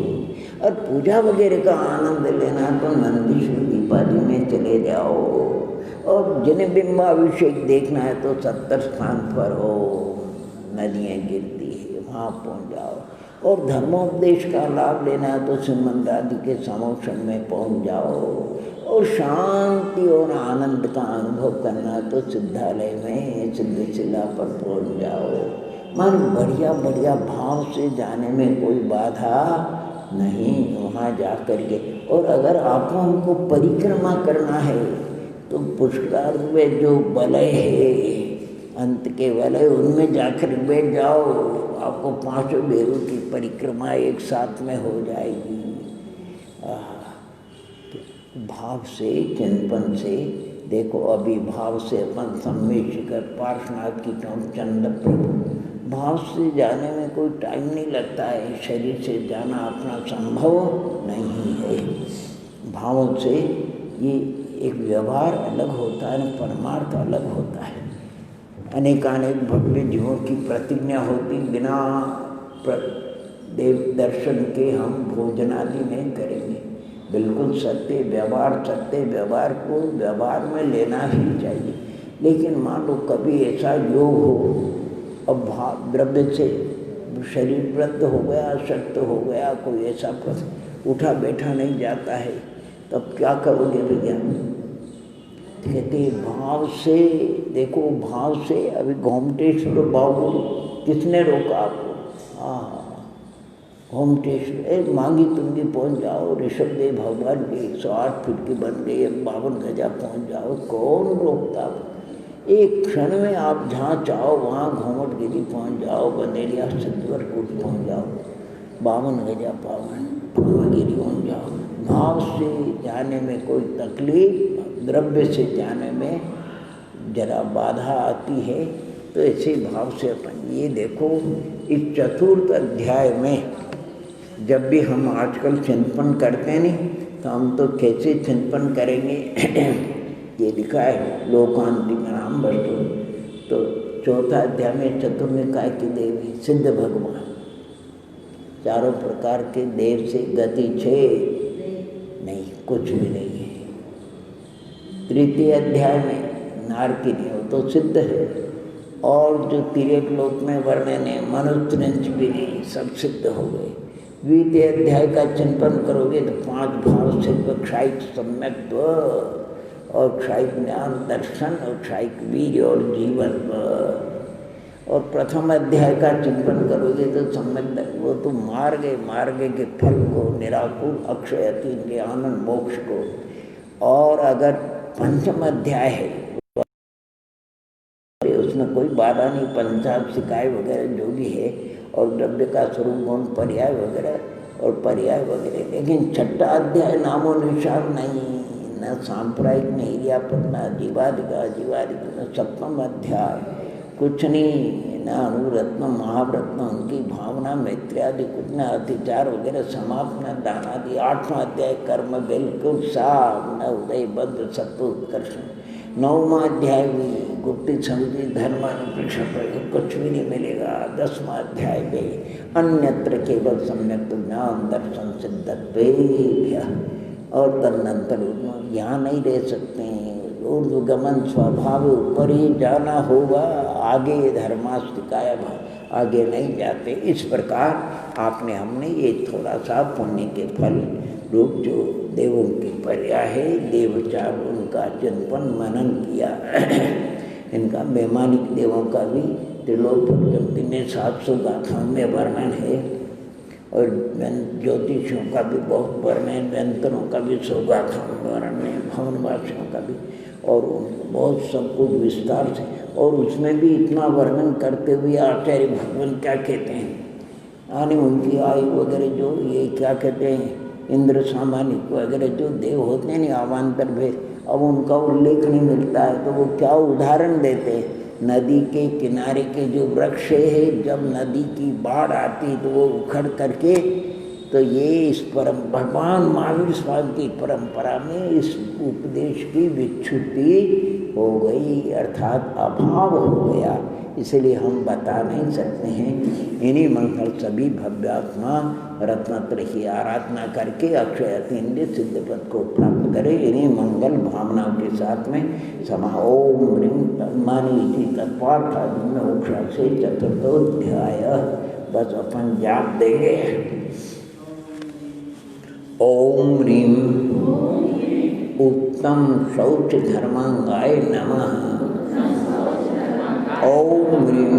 और पूजा वगैरह का आनंद लेना है तो नंदीश्वर दीपादी में चले जाओ, और जिन्हें बिंबाभिषेक देखना है तो 70 स्थान पर हो नदियाँ गिरती है वहाँ पहुँच जाओ, और धर्मोपदेश का लाभ लेना है तो श्रीमंत आदि के समोक्षण में पहुँच जाओ, और शांति और आनंद का अनुभव करना है तो सिद्धालय में सिद्धशिला पर पहुँच जाओ। मन बढ़िया बढ़िया भाव से जाने में कोई बाधा नहीं वहाँ जा कर के। और अगर आपको हमको परिक्रमा करना है तो पुष्कर में जो वलय है, अंत के वलय, उनमें जाकर बैठ जाओ, आपको 5 बेरों की परिक्रमा एक साथ में हो जाएगी। भाव से चिंतन से देखो, अभी भाव से अपन सम्मेशिकर पार्श्वनाथ की चंद प्रभु, भाव से जाने में कोई टाइम नहीं लगता है, शरीर से जाना अपना संभव नहीं है। भावों से ये एक व्यवहार अलग होता है, परमार्थ अलग होता है। अनेकानेक भव्य जीवों की प्रतिज्ञा होती, बिना देव दर्शन के हम भोजन आदि नहीं करेंगे। बिल्कुल सत्य व्यवहार को व्यवहार में लेना ही चाहिए। लेकिन मान लो कभी ऐसा योग हो, अब भाव द्रव्य से शरीर वृद्ध हो गया, अशक्त हो गया, कोई ऐसा प्रश्न उठा बैठा नहीं जाता है, तब क्या करोगे भैया? कहते भाव से देखो, भाव से अभी गोमटेश्वर बाबू किसने रोका आपको? होमटेश्वर मांगी तुंगी पहुँच जाओ, ऋषभदेव भगवान की 108 फीट की बन गई 52 गजा पहुँच जाओ, कौन रोकता? एक क्षण में आप जहाँ चाहो वहाँ घूमटगिरी पहुँच जाओ, बंदेरिया सिद्धवरकूट पहुँच जाओ, 52 गजा पावनगिरी पहुँच जाओ। भाव से जाने में कोई तकलीफ, द्रव्य से जाने में जरा बाधा आती है। तो ऐसे भाव से अपन ये देखो, इस चतुर्थ अध्याय में जब भी हम आजकल चिंतन करते हैं नहीं, तो हम तो कैसे चिंतन करेंगे ये लिखा है, लोकांतिक नाम वस्तु। तो चौथा अध्याय में चतुर्निकाय की देवी सिद्ध भगवान, चारों प्रकार के देव से गति छे नहीं, कुछ भी नहीं है। तृतीय अध्याय में नारकिनी हो तो सिद्ध है, और जो तिरेक लोक में वर्णन है मनुष्य भी नहीं, सब सिद्ध हो गए। द्वितीय अध्याय का चिंतन करोगे तो 5 भाव सिद्ध, क्षायिक सम्यक्त्व और क्षायिक ज्ञान दर्शन और क्षायिक वीर्य और जीवन। और प्रथम अध्याय का चिंतन करोगे तो सम्यक, वो तो मार्ग के फल को, निराकुल अक्षय अतीत के आनंद मोक्ष को। और अगर पंचम अध्याय है उसमें कोई बाधा नहीं, पंचाब सिकाय वगैरह जो भी है, और द्रव्य का स्वरूप गुण पर्याय वगैरह और पर्याय वगैरह। लेकिन छठा अध्याय नामो निशान नहीं, न सांप्रदायिक न हिरियापद न जीवादिका, न सप्तम अध्याय कुछ नहीं, न अनुरत्न महाव्रत्न उनकी भावना मैत्र्यादि कुछ न, अतिचार वगैरह समाप्त न, दान आदि। 8वां अध्याय कर्म बिल्कुल साफ, न उदय बद्ध सत्व उत्कर्षण। 9वां अध्याय भी गुप्ति समझी धर्मानुपृक्ष कुछ भी नहीं मिलेगा। 10वां अध्याय में अन्यत्र केवल सम्यक ज्ञान दर्शन सिद्धत्व। और तदनंतर यहाँ नहीं रह सकते हैं, ऊर्ध्वगमन स्वभाव ऊपर ही जाना होगा, आगे धर्मास्तिकाय आगे नहीं जाते। इस प्रकार हमने ये थोड़ा सा पुण्य के फल रूप जो देवों की पर्याय है, देवचार, उनका चिंतन मनन किया। इनका वैमानिक देवों का भी त्रिलोक प्रकृति में 700 गाथाओं में वर्णन है, और ज्योतिषियों का भी बहुत वर्णन, व्यंतरों का भी 100 गाथाओं में वर्णन है, भवनवासियों का भी, और बहुत सब कुछ विस्तार से। और उसमें भी इतना वर्णन करते हुए आचार्य भगवान क्या कहते हैं, यानी उनकी आयु वगैरह जो ये क्या कहते हैं, इंद्र सामानिक वगैरह जो देव होते हैं ना अवान्तर भेद, अब उनका उल्लेख नहीं मिलता है। तो वो क्या उदाहरण देते हैं, नदी के किनारे के जो वृक्ष है, जब नदी की बाढ़ आती तो वो उखड़ करके, तो ये इस भगवान महावीर स्वामी की परंपरा में इस उपदेश की विच्छुति हो गई, अर्थात अभाव हो गया। इसलिए हम बता नहीं सकते हैं। इन्हीं मंगल सभी भव्यात्मा रत्नत्र की आराधना करके अक्षय अतीन्द्रिय सिद्ध पद को प्राप्त करें। इन्हीं मंगल भावनाओं के साथ में समा ओम ह्रीं मानी तत्पाठ में उक्षा से चतुर्थोध्याय बस अपन जाप देंगे। ओम ह्रीं उत्तम शौच धर्मांगाय नमः। ओम ह्रीं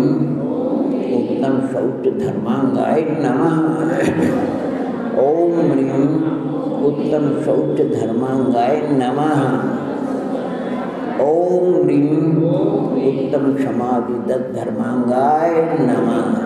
उत्तम शौच धर्मांगाय नमः। ओम ह्रीं उत्तम शौच धर्मांगाय नमः। ओम ह्रीं उत्तम समाधि धर्मांगाय नमः।